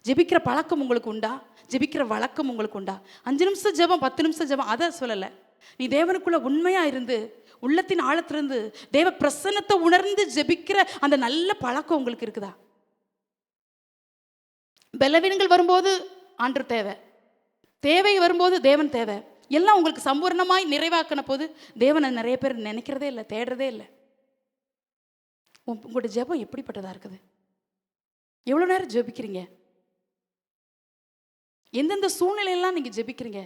ஜெபிக்கிற பழக்கம் உங்களுக்கு உண்டா? ஜெபிக்கிற வழக்கம் உங்களுக்கு உண்டா? 5 நிமிஷம் ஜெபம், 10 நிமிஷம் ஜெபம், அதை சொல்லலை. நீ தேவனுக்குள்ள உண்மையா இருந்து உள்ளத்தின் ஆழத்திலிருந்து தேவ பிரசன்னத்தை உணர்ந்து ஜெபிக்கிற அந்த நல்ல பழக்கம் உங்களுக்கு இருக்குதா? பலவீனங்கள் வரும்போது ஆண்டவர் தேவை வரும்போது தேவன் தேவை. எல்லாம் உங்களுக்கு சம்பூர்ணமாய் நிறைவாக்கின போது தேவனை நிறைய பேர் நினைக்கிறதே இல்லை, தேடுறதே இல்லை. உங்களுடைய ஜெபம் எப்படிப்பட்டதா இருக்குது? எவ்வளோ நேரம் ஜெபிக்கிறீங்க? எந்தெந்த சூழ்நிலையெல்லாம் நீங்கள் ஜெபிக்கிறீங்க?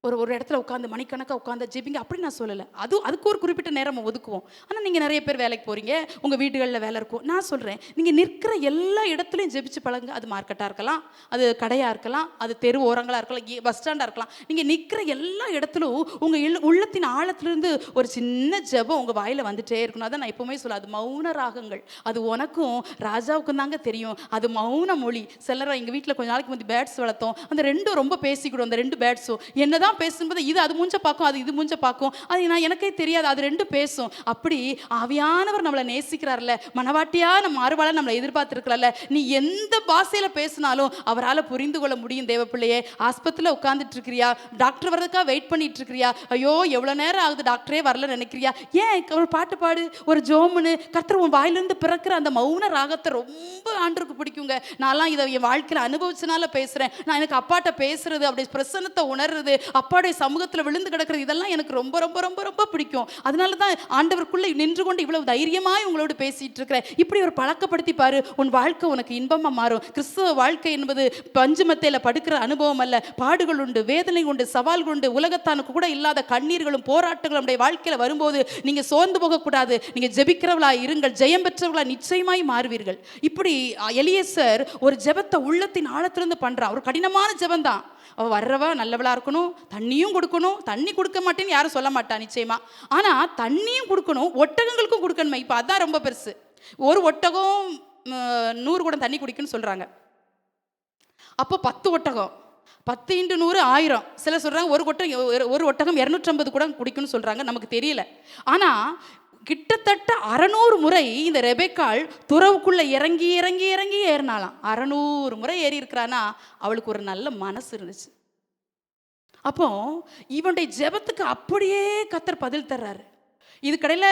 ஒரு இடத்துல உட்காந்து மணிக்கணக்காக உட்காந்து ஜெபிங்க அப்படி நான் சொல்லலை. அதுக்கு ஒரு குறிப்பிட்ட நேரம் ஒதுக்குவோம். ஆனால் நீங்கள் நிறைய பேர் வேலைக்கு போகிறீங்க, உங்கள் வீடுகளில் வேலை இருக்கும். நான் சொல்கிறேன், நீங்கள் நிற்கிற எல்லா இடத்துலையும் ஜெபிச்சு பழங்க. அது மார்க்கெட்டாக இருக்கலாம், அது கடையாக இருக்கலாம், அது தெரு ஓரங்களாக இருக்கலாம், பஸ் ஸ்டாண்டாக இருக்கலாம். நீங்கள் நிற்கிற எல்லா இடத்துலும் உங்கள் உள்ளத்தின் ஆழத்திலிருந்து ஒரு சின்ன ஜெபம் உங்கள் வாயில் வந்துட்டே இருக்கணும். அதான் நான் எப்போவுமே சொல்ல, அது மௌன ராகங்கள். அது உனக்கும் ராஜாவுக்கும் தாங்க தெரியும். அது மௌன மொழி. சிலர் எங்கள் வீட்டில் கொஞ்ச நாளைக்கு வந்து பேட்ஸ் வளர்த்தோம். அந்த ரெண்டும் ரொம்ப பேசிக்கிடும். அந்த 2 பேட்ஸும் என்னதான் பேசும்போது இது அது மூஞ்ச பார்க்கும், அது இது மூஞ்ச பார்க்கும். அது நான் எனக்கே தெரியாது, அது 2 பேசும். அப்படி ஆவியானவர் நம்மளை நேசிக்கிறார்ல, மனவாட்டியா நம்ம மாறுபால நம்மளை எதிர்பார்த்துருக்கல. நீ எந்த பாஷையில பேசினாலும் அவரால் புரிந்து கொள்ள முடியும். தேவ பிள்ளையே, ஆஸ்பத்திரியில் உட்கார்ந்துட்டு இருக்கிறியா? டாக்டர் வரதுக்காக வெயிட் பண்ணிட்டு இருக்கிறியா? ஐயோ எவ்வளோ நேரம் ஆகுது, டாக்டரே வரல நினைக்கிறியா? ஏன் ஒரு பாட்டு பாடு, ஒரு ஜோமுன்னு. கர்த்தர் உன் வாயிலிருந்து பிறக்கிற அந்த மௌன ராகத்தை ரொம்ப ஆண்டருக்கு பிடிக்குங்க. நான்லாம் இதை என் வாழ்க்கையில் அனுபவிச்சனால பேசுகிறேன். நான் எனக்கு அப்பாட்ட பேசுறது, அப்படி பிரசன்னத்தை உணர்றது, அப்பாடைய சமூகத்தில் விழுந்து கிடக்கிறது, இதெல்லாம் எனக்கு ரொம்ப ரொம்ப ரொம்ப ரொம்ப பிடிக்கும். அதனால தான் ஆண்டவருக்குள்ளே நின்று கொண்டு இவ்வளவு தைரியமாய் உங்களோடு பேசிட்டு இருக்கிறேன். இப்படி ஒரு பழக்கப்படுத்தி பாரு, உன் வாழ்க்கை உனக்கு இன்பமாக மாறும். கிறிஸ்துவ வாழ்க்கை என்பது பஞ்சுமத்தையில் படுக்கிற அனுபவம் அல்ல. பாடுகள் உண்டு, வேதனை உண்டு, சவால்கள் உண்டு. உலகத்தானுக்கு கூட இல்லாத கண்ணீர்களும் போராட்டங்களும் நம்முடைய வாழ்க்கையில் வரும்போது நீங்கள் சோர்ந்து போகக்கூடாது. நீங்கள் ஜெபிக்கிறவளா இருங்கள், ஜெயம் பெற்றவளா நிச்சயமாய் மாறுவீர்கள். இப்படி எலியேசர் ஒரு ஜெபத்தை உள்ளத்தின் ஆழத்திலிருந்து பண்ணுறான். ஒரு கடினமான ஜெபம் தான். அவள் வர்றவா நல்லவளாக இருக்கணும், தண்ணியும் கொடுக்கணும். தண்ணி கொடுக்க மாட்டேன்னு யாரும் சொல்ல மாட்டா நிச்சயமா. ஆனால் தண்ணியும் கொடுக்கணும், ஒட்டகங்களுக்கும் கொடுக்கணுமே. இப்போ அதான் ரொம்ப பெருசு. ஒரு ஒட்டகம் 100 குடம் தண்ணி குடிக்குன்னு சொல்கிறாங்க. அப்போ 10 ஒட்டகம், 10 × 100 1000. சிலர் சொல்கிறாங்க ஒரு ஒட்டகம் 250 குடம் குடிக்குன்னு சொல்கிறாங்க. நமக்கு தெரியல. ஆனால் கிட்டத்தட்ட 600 முறை இந்த ரெபெக்காள் துறவுக்குள்ளே இறங்கி இறங்கி இறங்கி ஏறினாலாம். 600 முறை ஏறி இருக்கிறானா அவளுக்கு ஒரு நல்ல மனசு இருந்துச்சு. அப்போ இவனுடைய ஜெபத்துக்கு அப்படியே கர்த்தர் பதில் தர்றாரு. இது கடையில்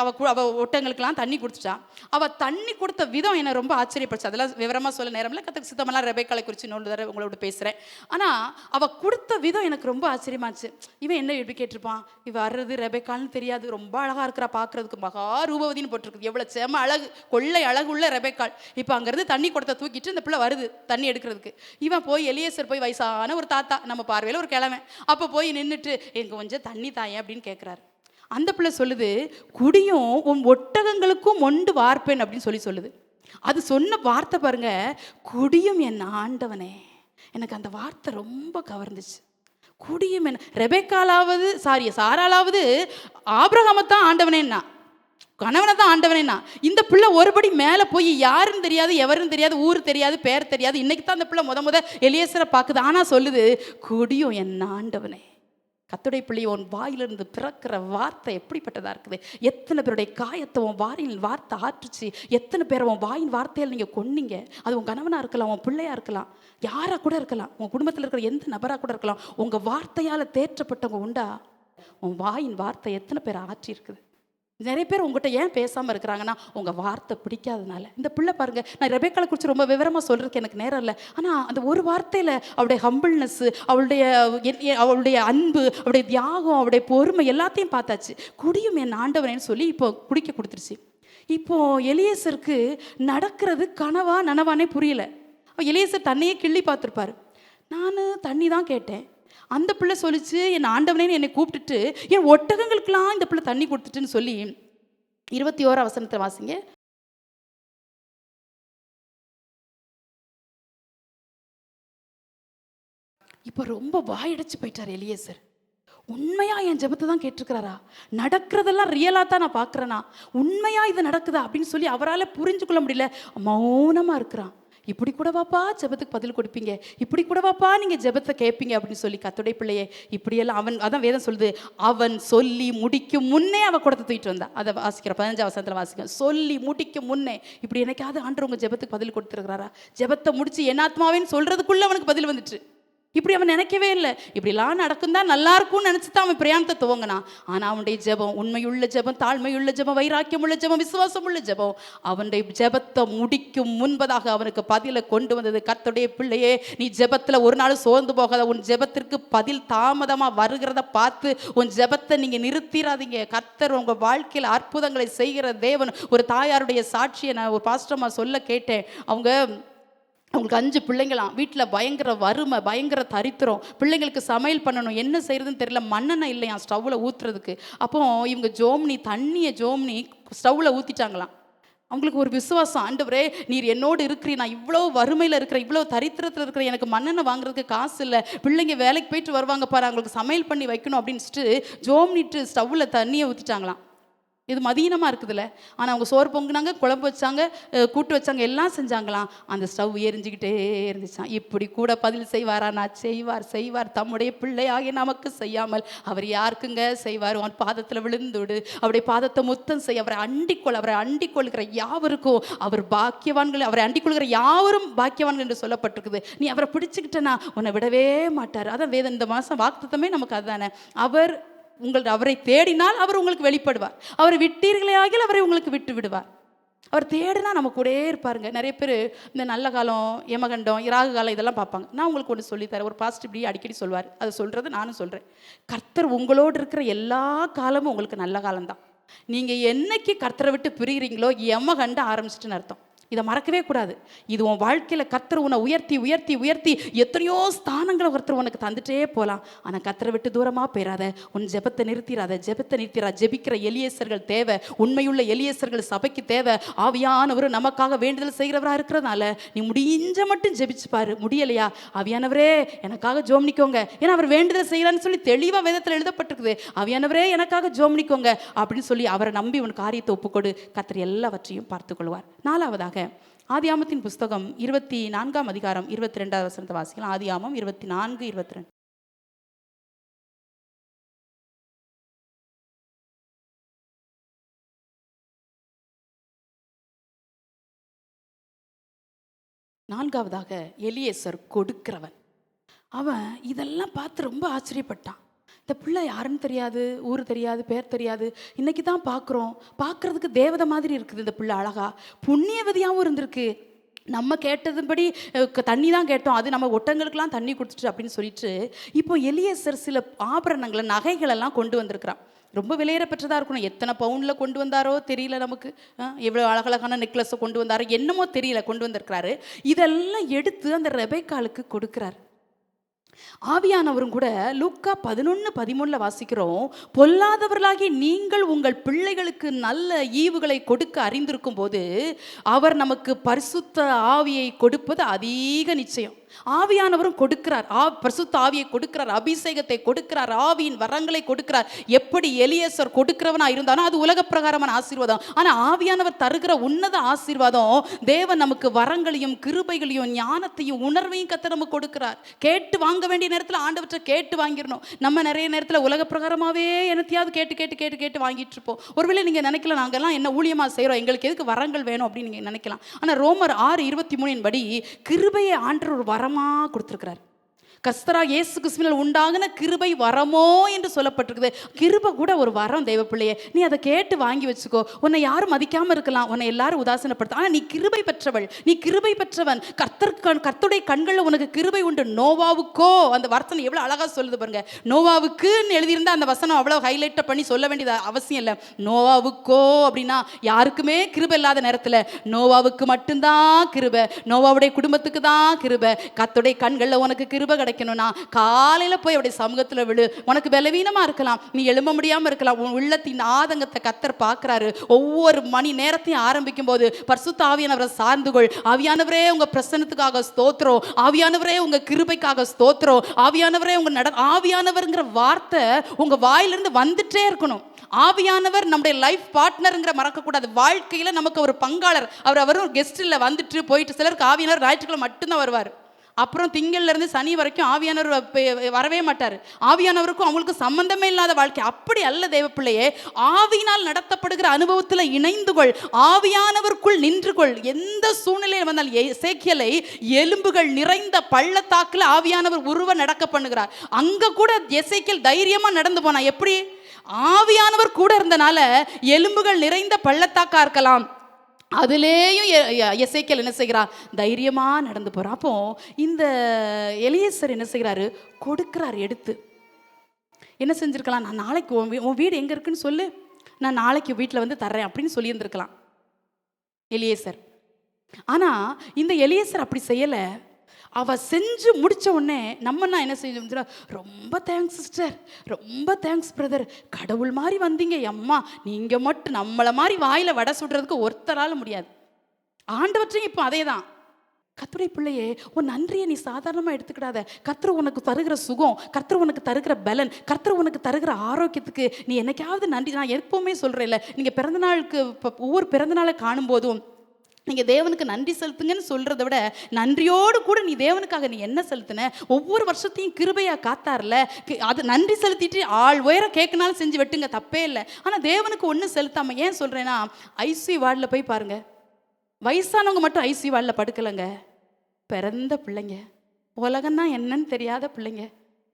அவ ஒட்டங்களுக்கெல்லாம் தண்ணி கொடுத்துட்டான். அவள் தண்ணி கொடுத்த விதம் என்னை ரொம்ப ஆச்சரியப்படுச்சு. அதெல்லாம் விவரமாக சொல்ல நேரமில்ல, கற்றுக்கு சித்தமெல்லாம் ரெபெக்காளை குறித்து இன்னொரு தடவை உங்களோட பேசுகிறேன். ஆனால் அவள் கொடுத்த விதம் எனக்கு ரொம்ப ஆச்சரியமாச்சு. இவன் என்ன எப்படி கேட்டிருப்பான், இவன் வர்றது ரெபெக்கால்னு தெரியாது, ரொம்ப அழகாக இருக்கிறா, பார்க்குறதுக்கு மகா ரூபவதின்னு போட்டிருக்கு, எவ்வளோ செம அழகு, கொள்ளை அழகுள்ள ரெபெக்காள். இப்போ அங்கேருந்து தண்ணி கொடுத்த தூக்கிட்டு இந்த பிள்ளை வருது தண்ணி எடுக்கிறதுக்கு. இவன் போய் எலியேசர் போய், வயசான ஒரு தாத்தா, நம்ம பார்வையில் ஒரு கிழமை, அப்போ போய் நின்றுட்டு எங்க கொஞ்சம் தண்ணி தாயேன் அப்படின்னு கேட்குறாரு. அந்த பிள்ளை சொல்லுது, குடியும் உன் ஒட்டகங்களுக்கும் மொண்டு வார்ப்பேன் அப்படின்னு சொல்லுது. அது சொன்ன வார்த்தை பாருங்க, குடியும் என் ஆண்டவனே. எனக்கு அந்த வார்த்தை ரொம்ப கவர்ந்துச்சு. குடியும் என்ன, ரெபெக்காலாவது சாராலாவது ஆபிரகாமைத்தான் ஆண்டவனேன்னா, கணவனை தான் ஆண்டவனேன்னா, இந்த பிள்ளை ஒருபடி மேலே போய் யாருன்னு தெரியாது, எவருன்னு தெரியாது, ஊர் தெரியாது, பேர் தெரியாது. இன்னைக்கு தான் அந்த பிள்ளை முத எலியேசரை பார்க்குது. ஆனால் சொல்லுது, குடியும் என் ஆண்டவனே. கர்த்தருடைய பிள்ளை, உன் வாயிலிருந்து பிறக்கிற வார்த்தை எப்படிப்பட்டதாக இருக்குது. எத்தனை பேருடைய காயத்தை உன் வாயின் வார்த்தை ஆற்றுச்சு. எத்தனை பேரை உன் வாயின் வார்த்தையில் நீங்கள் கொன்னீங்க. அது உன் கணவனாக இருக்கலாம், உன் பிள்ளையாக இருக்கலாம், யாராக கூட இருக்கலாம், உன் குடும்பத்தில் இருக்கிற எந்த நபராக கூட இருக்கலாம். உங்கள் வார்த்தையால் தேற்றப்பட்டவங்க உண்டா? உன் வாயின் வார்த்தை எத்தனை பேரை ஆற்றி இருக்குது. நிறைய பேர் உங்கள்கிட்ட ஏன் பேசாமல் இருக்கிறாங்கன்னா உங்கள் வார்த்தை பிடிக்காதனால. இந்த பிள்ளை பாருங்கள், நான் ரெபெக்காளை குறித்து ரொம்ப விவரமாக சொல்கிறதுக்கு எனக்கு நேரம் இல்லை. ஆனால் அந்த ஒரு வார்த்தையில் அவளுடைய ஹம்பிள்னஸ்ஸு, அவளுடைய அன்பு, அவளுடைய தியாகம், அவளுடைய பொறுமை எல்லாத்தையும் பார்த்தாச்சு. குடியும் என் ஆண்டவனேன்னு சொல்லி இப்போ குடிக்க கொடுத்துருச்சு. இப்போது எலியேசருக்கு நடக்கிறது கனவா நனவானே புரியல. எலியேசர் தன்னையே கிள்ளி பார்த்துருப்பார். நான் தண்ணி தான் கேட்டேன், அந்த பிள்ளை சொல்லிச்சு என் ஆண்டவனேன்னு என்னை கூப்பிட்டுட்டு என் ஒட்டகங்களுக்கெல்லாம் இந்த பிள்ளை தண்ணி கொடுத்துட்டுன்னு சொல்லி 21 வசனத்தை வாசிங்க. இப்போ ரொம்ப வாயடைச்சு போயிட்டார் எலியேசர். உண்மையா என் ஜெபத்தை தான் கேட்டிருக்கிறாரா, நடக்கிறதெல்லாம் ரியலாக தான் நான் பார்க்குறேனா, உண்மையா இது நடக்குதா அப்படின்னு சொல்லி அவரால் புரிஞ்சுக்கொள்ள முடியல. மௌனமாக இருக்கிறான். இப்படி கூடவாப்பா ஜெபத்துக்கு பதில் கொடுப்பீங்க, இப்படி கூடவாப்பா நீங்கள் ஜெபத்தை கேட்பீங்க அப்படின்னு சொல்லி கர்த்தருடைய பிள்ளையே இப்படியெல்லாம் அவன், அதான் வேதம் சொல்லுது, அவன் சொல்லி முடிக்கும் முன்னே அவன் கொடுத்து தூக்கிட்டு வந்தா. அதை வாசிக்கிற 15 வசனத்தில் வாசிக்க, சொல்லி முடிக்கும் முன்னே. இப்படி என்னைக்காவது ஆண்டவர் உங்கள் ஜெபத்துக்கு பதில் கொடுத்துருக்கிறாரா? ஜெபத்தை முடிச்சு என் ஆத்மாவேன்னு சொல்கிறதுக்குள்ளே அவனுக்கு பதில் வந்துட்டு. இப்படி அவன் நினைக்கவே இல்லை. இப்படிலாம் நடக்கும் தான் நல்லா இருக்கும்னு நினச்சி தான் அவன் பிரயாணத்தை துவங்கினான். ஆனால் அவனுடைய ஜெபம் உண்மையுள்ள ஜெபம், தாழ்மையுள்ள ஜெபம், வைராக்கியம் உள்ள ஜெபம், விசுவாசம் உள்ள ஜெபம். அவனுடைய ஜெபத்தை முடிக்கும் முன்பதாக அவனுக்கு பதிலை கொண்டு வந்தது. கர்த்தருடைய பிள்ளையே, நீ ஜெபத்தில் ஒரு நாள் சோர்ந்து போகாத. உன் ஜெபத்திற்கு பதில் தாமதமாக வருகிறத பார்த்து உன் ஜெபத்தை நீங்கள் நிறுத்திடாதீங்க. கர்த்தர் உங்கள் வாழ்க்கையில் அற்புதங்களை செய்கிற தேவன். ஒரு தாயாருடைய சாட்சியை நான் ஒரு பாஸ்டர்மா சொல்ல கேட்டேன். அவங்களுக்கு 5 பிள்ளைங்களாம், வீட்டில் பயங்கர வறுமை, பயங்கர தரித்திரம், பிள்ளைங்களுக்கு சமையல் பண்ணணும், என்ன செய்கிறதுன்னு தெரியல, மண்ணெண்ணெய் இல்லையா ஸ்டவ்வில் ஊற்றுறதுக்கு. அப்போ இவங்க தண்ணியை ஸ்டவ்வில் ஊற்றிட்டாங்களாம். அவங்களுக்கு ஒரு விசுவாசம், ஆண்டவரே நீர் என்னோடு இருக்கிறீ, நான் இவ்வளோ வறுமையில் இருக்கிறேன், இவ்வளோ தரித்திரத்தில் இருக்கிறேன், எனக்கு மண்ணெண்ணெய் வாங்குறதுக்கு காசு இல்லை, பிள்ளைங்க வேலைக்கு போயிட்டு வருவாங்க பாரு, அவங்களுக்கு சமையல் பண்ணி வைக்கணும் அப்படின்ட்டு ஜோம்னிட்டு ஸ்டவ்வில் தண்ணியை ஊற்றிட்டாங்களாம். இது மதீனமாக இருக்குதுல்ல. ஆனால் அவங்க சோறு பொங்குனாங்க, குழம்பு வச்சாங்க, கூட்டு வச்சாங்க, எல்லாம் செஞ்சாங்களாம். அந்த ஸ்டவ் எரிஞ்சிக்கிட்டே இருந்துச்சான். இப்படி கூட பதில் செய்வாரா? நான் செய்வார் தம்முடைய பிள்ளையாகிய நமக்கு செய்யாமல் அவர் யாருக்குங்க செய்வார்? அவன் பாதத்தில் விழுந்துடு, அவருடைய பாதத்தை முத்தம் செய், அவரை அண்டிக்கொள்கிற யாவருக்கும் அவர் பாக்கியவான்கள், அவரை அண்டிக்கொள்கிற யாவரும் பாக்கியவான்கள் என்று சொல்லப்பட்டிருக்குது. நீ அவரை பிடிச்சிக்கிட்டனா உன்னை விடவே மாட்டார். அதான் வேதம் இந்த மாதம் வாக்குத்தத்தமே நமக்கு அதுதானே. அவரை தேடினால் அவர் உங்களுக்கு வெளிப்படுவார், அவரை விட்டீர்களே ஆகில் அவரை உங்களுக்கு விட்டு விடுவார். அவர் தேடினா நம்ம கூட இருப்பாருங்க. நிறைய பேர் இந்த நல்ல காலம், யமகண்டம், இராகு காலம் இதெல்லாம் பார்ப்பாங்க. நான் உங்களுக்கு ஒன்று சொல்லித்தரேன். ஒரு பாஸ்ட் இப்படி அடிக்கடி சொல்வார், அதை சொல்கிறது நானும் சொல்கிறேன். கர்த்தர் உங்களோடு இருக்கிற எல்லா காலமும் உங்களுக்கு நல்ல காலம்தான். நீங்கள் என்னைக்கு கர்த்தரை விட்டு பிரிகிறீங்களோ யமகண்ட ஆரம்பிச்சிட்டுன்னு அர்த்தம். இதை மறக்கவே கூடாது. இது உன் வாழ்க்கையில் கர்த்தர் உன்னை உயர்த்தி உயர்த்தி உயர்த்தி எத்தனையோ ஸ்தானங்களை ஒருத்தர் உனக்கு தந்துட்டே போகலாம். ஆனால் கர்த்தரை விட்டு தூரமாக போயிடாத. உன் ஜெபத்தை நிறுத்திடாத. ஜெபிக்கிற எலியேசர்கள் தேவை. உண்மையுள்ள எலியேசர்கள் சபைக்கு தேவை. ஆவியானவர் நமக்காக வேண்டுதல் செய்கிறவராக இருக்கிறதுனால நீ முடிஞ்ச மட்டும் ஜெபிச்சு பாரு. முடியலையா, ஆவியானவரே எனக்காக ஜோம்னிக்கோங்க, ஏன்னா அவர் வேண்டுதல் செய்கிறான்னு சொல்லி தெளிவாக வேதத்தில் எழுதப்பட்டிருக்குது. ஆவியானவரே எனக்காக ஜோம்னிக்கோங்க அப்படின்னு சொல்லி அவரை நம்பி உன் காரியத்தை ஒப்புக்கொடு. கர்த்தர் எல்லாவற்றையும் பார்த்துக்கொள்வார். 4வதாக ஆதியாமத்தின் புஸ்தகம் 24ஆம் அதிகாரம் 22வது வசனத்தை வாசிக்கலாம். ஆதியாமம் 24:22. நான்காவதாக எலியேசர் கொடுக்கிறவன். அவன் இதெல்லாம் பார்த்து ரொம்ப ஆச்சரியப்பட்டான். இந்த பிள்ளை யாருன்னு தெரியாது, ஊர் தெரியாது, பேர் தெரியாது, இன்னைக்கு தான் பார்க்குறோம். பார்க்குறதுக்கு தேவதை மாதிரி இருக்குது இந்த பிள்ளை, அழகா புண்ணியவதியாகவும் இருந்திருக்கு. நம்ம கேட்டதுபடி தண்ணி தான் கேட்டோம், அது நம்ம ஒட்டங்களுக்கெல்லாம் தண்ணி கொடுத்துட்டு அப்படின்னு சொல்லிட்டு இப்போ எலியேசர் சில ஆபரணங்களை, நகைகளெல்லாம் கொண்டு வந்திருக்கிறான். ரொம்ப விலையேற பெற்றதாக இருக்கணும். எத்தனை பவுண்டில் கொண்டு வந்தாரோ தெரியல நமக்கு. எவ்வளோ அழகழகான நெக்லஸை கொண்டு வந்தாரோ என்னமோ தெரியல, கொண்டு வந்திருக்கிறாரு. இதெல்லாம் எடுத்து அந்த ரெபெக்காளுக்கு கொடுக்குறார். ஆவியானவரும் கூட லூக்கா 11:13 வாசிக்கிறோம், பொல்லாதவர்களாகி நீங்கள் உங்கள் பிள்ளைகளுக்கு நல்ல ஈவுகளை கொடுக்க அறிந்திருக்கும் போது அவர் நமக்கு பரிசுத்த ஆவியை கொடுப்பது அதிக நிச்சயம். ஆவியானவரும் கொடுக்கிறார், பரிசுத்த ஆவியை கொடுக்கிறார், அபிஷேகத்தை கொடுக்கிறார், ஆவியின் வரங்களை கொடுக்கிறார். எப்படி எலியேசர் கொடுக்கிறவனா இருந்தானோ அது உலக பிரகாரமான ஆசீர்வாதம். ஆனா ஆவியானவர் தருகிற உன்னத ஆசீர்வாதம், தேவன் நமக்கு வரங்களையும் கிருபைகளையும் ஞானத்தையும் உணர்வையும் கத்த நமக்கு கொடுக்கிறார். கேட்டு வாங்க வேண்டிய நேரத்தில் ஆண்டவற்றை கேட்டு வாங்கிடணும். நம்ம நிறைய நேரத்தில் உலக பிரகாரமாகவே என்னத்தையாவது கேட்டு கேட்டு கேட்டு கேட்டு வாங்கிட்டு இருப்போம். ஒருவேளை நீங்கள் நினைக்கலாம், நாங்கள்லாம் என்ன ஊழியமாக செய்கிறோம், எங்களுக்கு எதுக்கு வரங்கள் வேணும் அப்படின்னு நீங்கள் நினைக்கலாம். ஆனால் ரோமர் 6:23 படி கிருபையை ஆண்டவர் ஒரு வரமாக கொடுத்துருக்கிறார். கர்த்தரா இயேசு கிறிஸ்துவினால் உண்டாகின கிருபை வரமோ என்று சொல்லப்பட்டிருக்குது. கிருபை கூட ஒரு வரம் தேவ பிள்ளையே. நீ அதை கேட்டு வாங்கி வச்சுக்கோ. உன்னை யாரும் மதிக்காமல் இருக்கலாம், உன்னை எல்லாரும் உதாசீனப்படுத்த, ஆனால் நீ கிருபை பெற்றவள், நீ கிருபை பெற்றவன். கர்த்தருடைய கண்களில் உனக்கு கிருபை உண்டு. நோவாவுக்கோ, அந்த வசனம் எவ்வளோ அழகாக சொல்லுது பாருங்க. நோவாவுக்குன்னு எழுதியிருந்தா அந்த வசனம் அவ்வளோ ஹைலைட்டை பண்ணி சொல்ல வேண்டியது அவசியம் இல்லை. நோவாவுக்கோ அப்படின்னா யாருக்குமே கிருபை இல்லாத நேரத்தில் நோவாவுக்கு மட்டும்தான் கிருபை, நோவாவுடைய குடும்பத்துக்கு தான் கிருபை. கர்த்தருடைய கண்களில் உனக்கு கிருபை கிடைக்கணும்னா காலையில் போய் அவருடைய சமூகத்தில் விழு. உனக்கு பலவீனமாக இருக்கலாம், நீ எழும்ப முடியாமல் இருக்கலாம், உன் உள்ளத்தின் ஆதங்கத்தை கர்த்தர் பார்க்குறாரு. ஒவ்வொரு மணி நேரத்தையும் ஆரம்பிக்கும் போது பரிசுத்த ஆவியானவரை சார்ந்துகொள். ஆவியானவரே உங்கள் பிரசன்னத்துக்காக ஸ்தோத்திரம், ஆவியானவரே உங்கள் கிருபைக்காக ஸ்தோத்திரம், ஆவியானவரே உங்கள் ஆவியானவர்ங்கிற வார்த்தை உங்கள் வாயிலிருந்து வந்துட்டே இருக்கணும். ஆவியானவர் நம்முடைய லைஃப் பார்ட்னருங்கிற மறக்கக்கூடாது. வாழ்க்கையில் நமக்கு ஒரு பங்காளர். அவரும் கெஸ்ட் இல்லை, வந்துட்டு போயிட்டு. சிலருக்கு ஆவியானவர் ஞாயிற்றுக்கிழமை மட்டும்தான் வருவார். அப்புறம் திங்கள்லேருந்து சனி வரைக்கும் ஆவியானவர் வரவே மாட்டார். ஆவியானவருக்கும் அவங்களுக்கு சம்பந்தமே இல்லாத வாழ்க்கை. அப்படி அல்ல தேவ பிள்ளையே. ஆவியினால் நடத்தப்படுகிற அனுபவத்தில் இணைந்து கொள், ஆவியானவருக்குள் நின்று கொள். எந்த சூழ்நிலையில் வந்தால் எசேக்கியேலை எலும்புகள் நிறைந்த பள்ளத்தாக்கில் ஆவியானவர் உருவ நடக்க பண்ணுகிறார். அங்கே கூட எசேக்கியேல் தைரியமாக நடந்து போனா. எப்படி? ஆவியானவர் கூட இருந்தனால எலும்புகள் நிறைந்த பள்ளத்தாக்கா இருக்கலாம், அதுலேயும் எசேக்கியேல் என்ன செய்கிறார்? தைரியமாக நடந்து போகிறார். அப்போ இந்த எலியேசர் என்ன செய்கிறாரு? கொடுக்கிறார். எடுத்து என்ன செஞ்சுருக்கலாம்? நான் நாளைக்கு உன் வீடு எங்கே இருக்குன்னு சொல்லு, நான் நாளைக்கு வீட்டில் வந்து தர்றேன் அப்படின்னு சொல்லியிருந்திருக்கலாம் எலியேசர். ஆனால் இந்த எலியேசர் அப்படி செய்யலை. அவ செஞ்சு முடித்த உடனே நம்மனா என்ன செஞ்சோம்? ரொம்ப தேங்க்ஸ் சிஸ்டர், ரொம்ப தேங்க்ஸ் பிரதர், கடவுள் மாதிரி வந்தீங்க அம்மா, நீங்கள் மட்டும் நம்மளை மாதிரி வாயில் வடை சுடுறதுக்கு ஒருத்தரால முடியாது. ஆண்டவற்றையும் இப்போ அதே தான். கர்த்தருடைய பிள்ளையே, உன் நன்றியை நீ சாதாரணமாக எடுத்துக்கிடாத. கர்த்தர் உனக்கு தருகிற சுகம், கர்த்தர் உனக்கு தருகிற பலன், கர்த்தர் உனக்கு தருகிற ஆரோக்கியத்துக்கு நீ என்னைக்காவது நன்றி. நான் எப்பவுமே சொல்கிறேன்ல, நீங்கள் பிறந்தநாளுக்கு ஒவ்வொரு பிறந்தநாளை காணும்போதும் நீங்கள் தேவனுக்கு நன்றி செலுத்துங்கன்னு சொல்கிறத விட நன்றியோடு கூட நீ தேவனுக்காக நீ என்ன செலுத்தின? ஒவ்வொரு வருஷத்தையும் கிருபையாக காத்தார்ல, அது நன்றி செலுத்திட்டு ஆள் உயரம் கேட்கனாலும் செஞ்சு வெட்டுங்க, தப்பே இல்லை. ஆனால் தேவனுக்கு ஒன்றும் செலுத்தாமல் ஏன் சொல்கிறேன்னா, ஐசி வார்டில் போய் பாருங்கள், வயசானவங்க மட்டும் ஐசி வார்டில் படுக்கலைங்க. பிறந்த பிள்ளைங்க, உலகம்தான் என்னன்னு தெரியாத பிள்ளைங்க,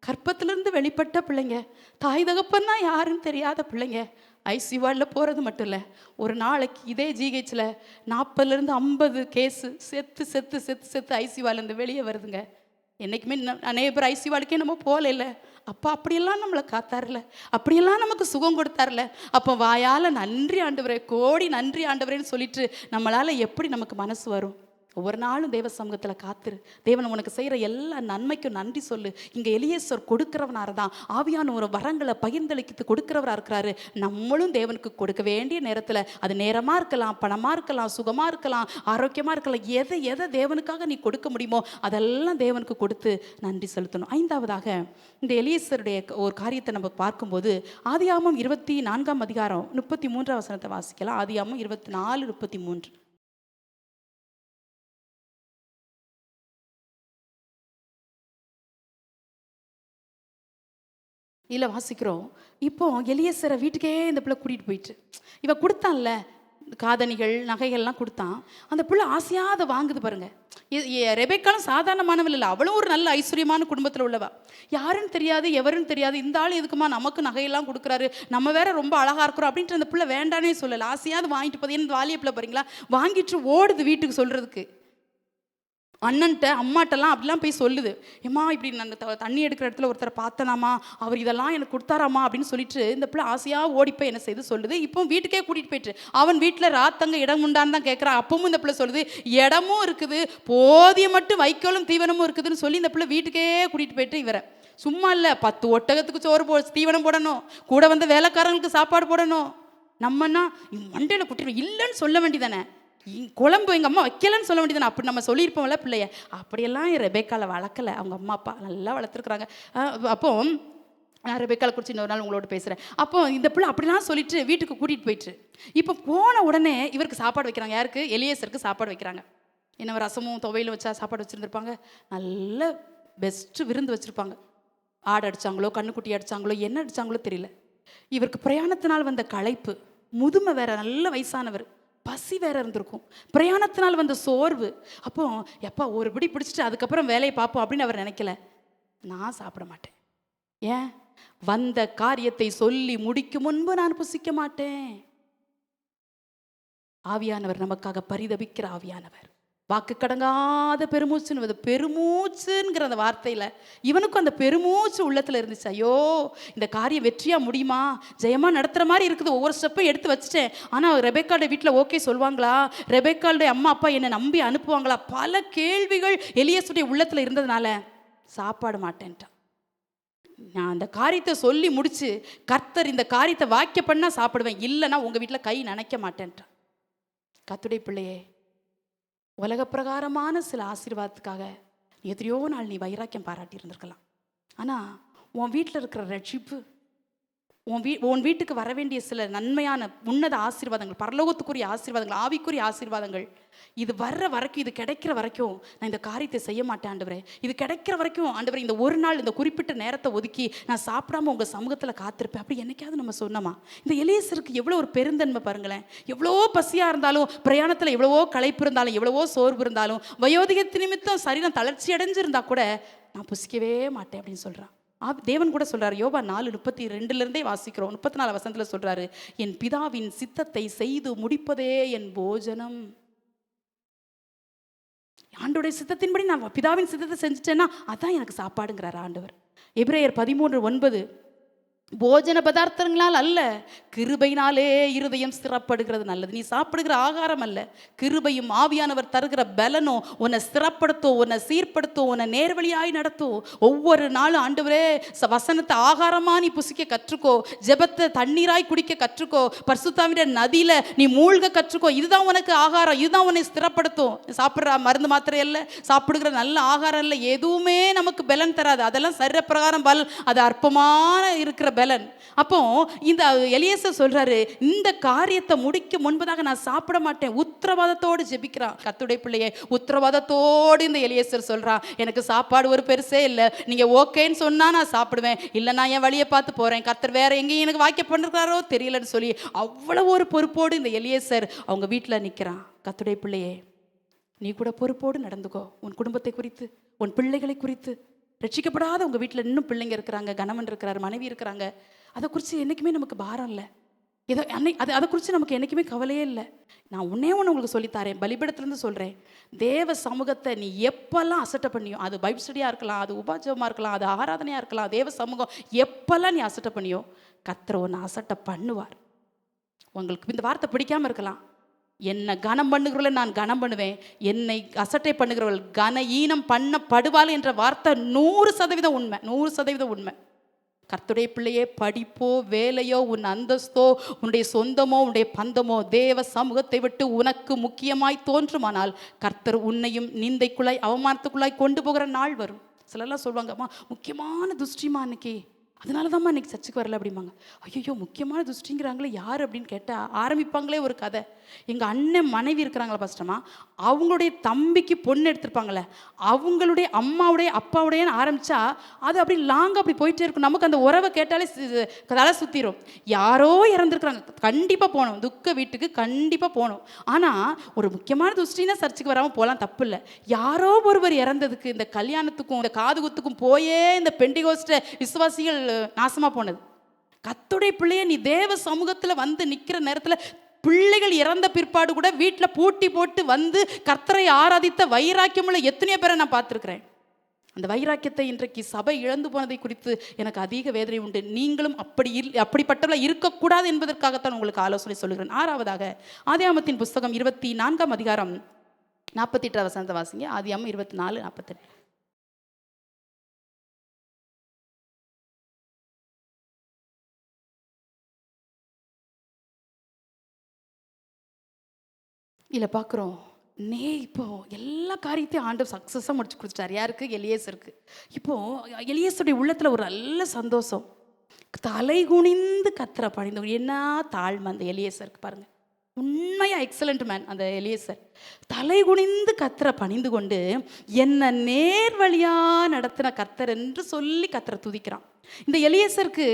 கற்பத்திலிருந்து வெளிப்பட்ட பிள்ளைங்க, தாய் தகப்பன்னா யாருன்னு தெரியாத பிள்ளைங்க ஐசி வார்டில் போகிறது மட்டும் இல்லை, ஒரு நாளைக்கு இதே ஜிஹெச்சில் 40லேருந்து 50 கேஸு செத்து செத்து செத்து செத்து ஐசி வார்டிலேருந்து வெளியே வருதுங்க. என்றைக்குமே அநேக பேர் ஐசி வார்டுக்கே நம்ம போகல. இல்லை அப்போ அப்படியெல்லாம் நம்மளை காத்தார்ல, அப்படியெல்லாம் நமக்கு சுகம் கொடுத்தார்ல. அப்போ வாயால் நன்றி ஆண்டவரே, கோடி நன்றி ஆண்டவரேன்னு சொல்லிட்டு நம்மளால் எப்படி நமக்கு மனசு வரும்? ஒவ்வொரு நாளும் தேவ சமூகத்தில் காத்துரு. தேவன் உனக்கு செய்கிற எல்லா நன்மைக்கும் நன்றி சொல்லு. இங்கே எலியேசர் கொடுக்கிறவனாக தான், ஆவியான ஒரு வரங்களை பகிர்ந்தளித்து கொடுக்கிறவராக இருக்கிறாரு. நம்மளும் தேவனுக்கு கொடுக்க வேண்டிய நேரத்தில், அது நேரமாக இருக்கலாம், பணமாக இருக்கலாம், சுகமாக இருக்கலாம், ஆரோக்கியமாக இருக்கலாம், எதை எதை தேவனுக்காக நீ கொடுக்க முடியுமோ அதெல்லாம் தேவனுக்கு கொடுத்து நன்றி செலுத்தணும். ஐந்தாவதாக இந்த எலியேசருடைய ஒரு காரியத்தை நம்ம பார்க்கும்போது ஆதியாகமம் 24ஆம் அதிகாரம் 33ஆம் வசனத்தை வாசிக்கலாம். ஆதியாகமம் 24:33. இல்லை வாசிக்கிறோம். இப்போ எலியேசரை வீட்டுக்கே இந்த பிள்ளை கூட்டிகிட்டு போயிட்டு, இவ கொடுத்தான்ல காதணிகள் நகைகள்லாம் கொடுத்தான். அந்த பிள்ளை ஆசையாக அதை வாங்குது பாருங்க. ரெபெக்காலும் சாதாரணமானவள் இல்லை, அவளும் ஒரு நல்ல ஐஸ்வர்யமான குடும்பத்தில் உள்ளவா. யாருன்னு தெரியாது, எவருன்னு தெரியாது. இந்த ஆள் எதுக்குமா நமக்கு நகையெல்லாம் கொடுக்குறாரு, நம்ம வேற ரொம்ப அழகாக இருக்கிறோம் அப்படின்ட்டு அந்த பிள்ளை வேண்டானே சொல்லலை. ஆசையாவது வாங்கிட்டு போகுது. என்ன வாலிய பிள்ளை பாருங்களா, வாங்கிட்டு ஓடுது வீட்டுக்கு சொல்கிறதுக்கு. அண்ணன்ட்ட அம்மாட்டெல்லாம் அப்படிலாம் போய் சொல்லுது. ஏம்மா இப்படி நான் தண்ணி எடுக்கிற இடத்துல ஒருத்தரை பார்த்தனாமா, அவர் இதெல்லாம் எனக்கு கொடுத்தாராமா அப்படின்னு சொல்லிட்டு இந்த பிள்ளை ஆசையாக ஓடிப்போய் என்ன செய்து சொல்லுது. இப்போ வீட்டுக்கே கூட்டிகிட்டு போயிட்டு அவன் வீட்டில் ராத்தங்க இடம் உண்டான்னு தான் கேட்குறான். அப்பவும் இந்த பிள்ளை சொல்லுது இடமும் இருக்குது, போதிய மட்டும் வைக்கோலும் தீவனமும் இருக்குதுன்னு சொல்லி இந்த பிள்ளை வீட்டுக்கே கூட்டிகிட்டு போயிட்டு இவரை சும்மா இல்லை 10 ஒட்டகத்துக்கு சோறு தீவனம் போடணும், கூட வந்து வேலைக்காரங்களுக்கு சாப்பாடு போடணும். நம்மன்னா மண்டையில் குட்டிடுவோம், இல்லைன்னு சொல்ல வேண்டியதானே. குழம்பு எங்கள் அம்மா வைக்கலன்னு சொல்ல வேண்டியதானே. அப்படி நம்ம சொல்லியிருப்போம்ல பிள்ளைய. அப்படியெல்லாம் ரெபேக்கால வளர்க்கலை, அவங்க அம்மா அப்பா நல்லா வளர்த்துருக்குறாங்க. அப்போ நான் ரெபேக்கால குறித்து இன்னொரு நாள் உங்களோட பேசுகிறேன். அப்போ இந்த பிள்ளை அப்படிலாம் சொல்லிட்டு வீட்டுக்கு கூட்டிகிட்டு போயிட்டு இப்போ போன உடனே இவருக்கு சாப்பாடு வைக்கிறாங்க. யாருக்கு? எலியேசருக்கு சாப்பாடு வைக்கிறாங்க. என்ன ரசமும் துவையிலும் வச்சா சாப்பாடு வச்சுருந்துருப்பாங்க. நல்ல பெஸ்ட்டு விருந்து வச்சுருப்பாங்க. ஆடு அடித்தாங்களோ கண்ணுக்குட்டி அடித்தாங்களோ என்ன அடித்தாங்களோ தெரியல. இவருக்கு பிரயாணத்தினால் வந்த களைப்பு, முதுமை வேற, நல்ல வயசானவர், பசி வேற இருந்திருக்கும், பிரயாணத்தினால் வந்த சோர்வு. அப்போ எப்பா ஒரு பிடி பிடிச்சிட்டு அதுக்கப்புறம் வேலையை பார்ப்போம் அப்படின்னு அவர் நினைக்கல. நான் சாப்பிட மாட்டேன். ஏன்? வந்த காரியத்தை சொல்லி முடிக்கும் முன்பு நான் புசிக்க மாட்டேன். ஆவியானவர் நமக்காக பரிதபிக்கிற ஆவியானவர். வாக்கு கடங்காத பெருமூச்சுன்னு, பெருமூச்சுங்கிற அந்த வார்த்தையில் இவனுக்கும் அந்த பெருமூச்சு உள்ளத்தில் இருந்துச்சு. ஐயோ இந்த காரியம் வெற்றியாக முடியுமா, ஜெயமாக நடத்துகிற மாதிரி இருக்குது, ஒவ்வொரு ஸ்டெப்பும் எடுத்து வச்சுட்டேன். ஆனால் ரெபெக்காளுடைய வீட்டில் ஓகே சொல்லுவாங்களா, ரெபெக்காளுடைய அம்மா அப்பா என்னை நம்பி அனுப்புவாங்களா, பல கேள்விகள் எலியேசுடைய உள்ளத்தில் இருந்ததுனால சாப்பாடு மாட்டேன்ட்டான். நான் அந்த காரியத்தை சொல்லி முடிச்சு கர்த்தர் இந்த காரியத்தை வாக்கிய பண்ணால் சாப்பிடுவேன், இல்லைன்னா உங்கள் வீட்டில் கை நனைக்க மாட்டேன்ட்டான். கர்த்தருடைய பிள்ளையே, உலக பிரகாரமான சில ஆசீர்வாதத்துக்காக எத்தனையோ நாள் நீ வைராக்கியம் பாராட்டி இருந்திருக்கலாம். ஆனால் உன் வீட்டில் இருக்கிற ரட்சிப்பு, உன் வீட்டுக்கு வர வேண்டிய சில நன்மையான உன்னத ஆசீர்வாதங்கள், பரலோகத்துக்குரிய ஆசீர்வாதங்கள், ஆவிக்குரிய ஆசீர்வாதங்கள், இது வர்ற வரைக்கும், இது கிடைக்கிற வரைக்கும் நான் இந்த காரியத்தை செய்ய மாட்டேன் ஆண்டவரே. இது கிடைக்கிற வரைக்கும் ஆண்டவரே, இந்த ஒரு நாள் இந்த குறிப்பிட்ட நேரத்தை ஒதுக்கி நான் சாப்பிடாம உங்கள் சமூகத்தில் காத்திருப்பேன். அப்படி என்னைக்காவது நம்ம சொன்னோமா? இந்த எலியேசருக்கு எவ்வளோ ஒரு பெருந்தன்மை பாருங்களேன். எவ்வளோ பசியாக இருந்தாலும், பிரயாணத்தில் எவ்வளவோ களைப்பு இருந்தாலும், எவ்வளவோ சோர்வு இருந்தாலும், வயோதிகத்து நிமித்தம் சரீரம் தளர்ச்சி அடைஞ்சிருந்தா கூட நான் புசிக்கவே மாட்டேன் அப்படின்னு சொல்கிறான். தேவன் கூட சொல்றாரு. யோபா 4:32 வாசிக்கிறோம். 34 வசனத்தில் சொல்றாரு, என் பிதாவின் சித்தத்தை செய்து முடிப்பதே என் போஜனம். ஆண்டோடைய சித்தத்தின்படி நான் பிதாவின் சித்தத்தை செஞ்சுட்டேன்னா அதான் எனக்கு சாப்பாடுங்கிறார் ஆண்டவர். எபிரேயர் 13:9, போஜன பதார்த்தங்களால் அல்ல, கிருபையினாலே இருதயம் ஸ்திரப்படுகிறது நல்லது. நீ சாப்பிடுகிற ஆகாரம் அல்ல, கிருபையும் ஆவியானவர் தருகிற பலனோ உன்னை ஸ்திரப்படுத்தும், உன்னை சீர்படுத்தும், உன்னை நேர்வழியாய் நடத்தும். ஒவ்வொரு நாளும் ஆண்டவரே வசனத்தை ஆகாரமாக நீ புசிக்க கற்றுக்கோ, ஜெபத்தை தண்ணீராய் குடிக்க கற்றுக்கோ, பரிசுத்தாவிட நதியில் நீ மூழ்க கற்றுக்கோ. இதுதான் உனக்கு ஆகாரம், இதுதான் உன்னை ஸ்திரப்படுத்தும். சாப்பிட்ற மருந்து மாத்திரை அல்ல, சாப்பிடுகிற நல்ல ஆகாரம் இல்லை, எதுவுமே நமக்கு பலன் தராது. அதெல்லாம் சரீர பிரகாரம் பலன், அது அற்பமான இருக்கிற பலன். அப்போ இந்த எலியேசர் சொல்றாரு, இந்த காரியத்தை முடிக்க முன்பதாக நான் சாப்பிட மாட்டேன். உத்தரவாதத்தோடு ஜெபிக்கிறான். கர்த்தருடைய பிள்ளையே, உத்தரவாதத்தோடு இந்த எலியேசர் சொல்றான், எனக்கு சாப்பாடு ஒரு பெருசே இல்லை, நீங்க ஓகேன்னு சொன்னா நான் சாப்பிடுவேன், இல்லை நான் என் வழியை பார்த்து போறேன், கர்த்தர் வேற எங்கேயும் எனக்கு வாக்கியம் பண்ணிருக்காரோ தெரியலன்னு சொல்லி அவ்வளவு ஒரு பொறுப்போடு இந்த எலியேசர் அவங்க வீட்டில் நிற்கிறான். கர்த்தருடைய பிள்ளையே, நீ கூட பொறுப்போடு நடந்துக்கோ. உன் குடும்பத்தை குறித்து, உன் பிள்ளைகளை குறித்து. ரட்சிக்கப்படாத உங்கள் வீட்டில் இன்னும் பிள்ளைங்க இருக்கிறாங்க, கணவன் இருக்கிறார், மனைவி இருக்கிறாங்க. அதை குறித்து என்றைக்குமே நமக்கு பாரம் இல்லை, ஏதோ அதை குறித்து நமக்கு என்றைக்குமே கவலையே இல்லை. நான் ஒன்றே ஒன்று உங்களுக்கு சொல்லித்தாரேன், பலிபீடத்துலேருந்து சொல்கிறேன். தேவ சமூகத்தை நீ எப்பெல்லாம் அசட்டை பண்ணியோ, அது பைபிள் ஸ்டடியாக இருக்கலாம், அது உபாஜபமாக இருக்கலாம், அது ஆராதனையாக இருக்கலாம், தேவ சமூகம் எப்பெல்லாம் நீ அசட்டை பண்ணியோ கர்த்தர் ஒன்று அசட்டை பண்ணுவார். உங்களுக்கு இந்த வார்த்தை பிடிக்காமல் இருக்கலாம். என்னை கனம் பண்ணுகிறவளை நான் கனம் பண்ணுவேன், என்னை அசட்டை பண்ணுகிறவள் கன ஈனம் பண்ணப்படுவாள் என்ற வார்த்தை 100% உண்மை, 100% உண்மை. கர்த்தருடைய பிள்ளையே, படிப்போ வேலையோ உன் அந்தஸ்தோ உன்னுடைய சொந்தமோ உன்னுடைய பந்தமோ தேவ சமூகத்தை விட்டு உனக்கு முக்கியமாய் தோன்றுமானால் கர்த்தர் உன்னையும் நிந்தைக்குள்ளாய் அவமானத்துக்குள்ளாய் கொண்டு போகிற நாள் வரும். சிலர்லாம் சொல்லுவாங்க, அம்மா முக்கியமான துஷ்டிமா இன்னைக்கு, அதனால தான்மா இன்னைக்கு சர்ச்சுக்கு வரல அப்படிம்பாங்க. ஐயோ முக்கியமான துஷ்டிங்கிறாங்களே யார் அப்படின்னு கேட்டால் ஆரம்பிப்பாங்களே ஒரு கதை. எங்கள் அண்ணன் மனைவி இருக்கிறாங்களா பாஸ்டம்மா, அவங்களுடைய தம்பிக்கு பொண்ணு எடுத்திருப்பாங்களே, அவங்களுடைய அம்மாவுடைய அப்பாவுடைய ஆரம்பித்தா அது அப்படி லாங்காக அப்படி போயிட்டே இருக்கும். நமக்கு அந்த உறவை கேட்டாலே தலை சுற்றிடும். யாரோ இறந்துருக்குறாங்க, கண்டிப்பாக போகணும், துக்க வீட்டுக்கு கண்டிப்பாக போகணும். ஆனால் ஒரு முக்கியமான துஷ்டினா சர்ச்சுக்கு வராமல் போகலாம், தப்பு இல்லை. யாரோ ஒருவர் இறந்ததுக்கு இந்த கல்யாணத்துக்கும் இந்த காது குத்துக்கும் போயே இந்த பெண்டிகோஸ்ட விசுவாசிகள் நாசமா போனது. கர்த்தருடைய பிள்ளைய நீ தேவ சமூகத்தில் வந்து நிற்கிற நேரத்தில் பிள்ளைகள் இறந்த பிற்பாடு கூட வீட்டில் பூட்டி போட்டு வந்து கர்த்தரை ஆராதித்த வைராக்கியமுள்ள எத்தனையோ பேரை நான் பார்த்துருக்கிறேன். அந்த வைராக்கியத்தை இன்றைக்கு சபை இழந்து போனதை குறித்து எனக்கு அதிக வேதனை உண்டு. நீங்களும் அப்படிப்பட்டவர்களாக இருக்கக்கூடாது என்பதற்காகத்தான் உங்களுக்கு ஆலோசனை சொல்லுகிறேன். 6வதாக ஆதியாகமத்தின் புஸ்தகம் 24ஆம் அதிகாரம் 48 வசனத்தை வாசிங்க. ஆதியாகமம் 24:48. இல்லை பார்க்குறோம். இப்போ எல்லா காரியத்தையும் ஆண்டவர் சக்ஸஸாக முடிச்சு கொடுத்துட்டார். யாருக்கு? எலியேசருக்கு. இப்போது எலியேசருடைய உள்ளத்தில் ஒரு நல்ல சந்தோஷம். தலை குனிந்து கத்தரை பணிந்து, என்ன தாழ்மை அந்த எலியேசருக்கு பாருங்கள். உண்மையாக எக்ஸலண்ட் மேன் அந்த எலியேசர். தலை குனிந்து கத்தரை பணிந்து கொண்டு என்ன நேர் வழியாக நடத்தின கர்த்தர் என்று சொல்லி கத்தரை துதிக்கிறான். இந்த எலியேசருக்கு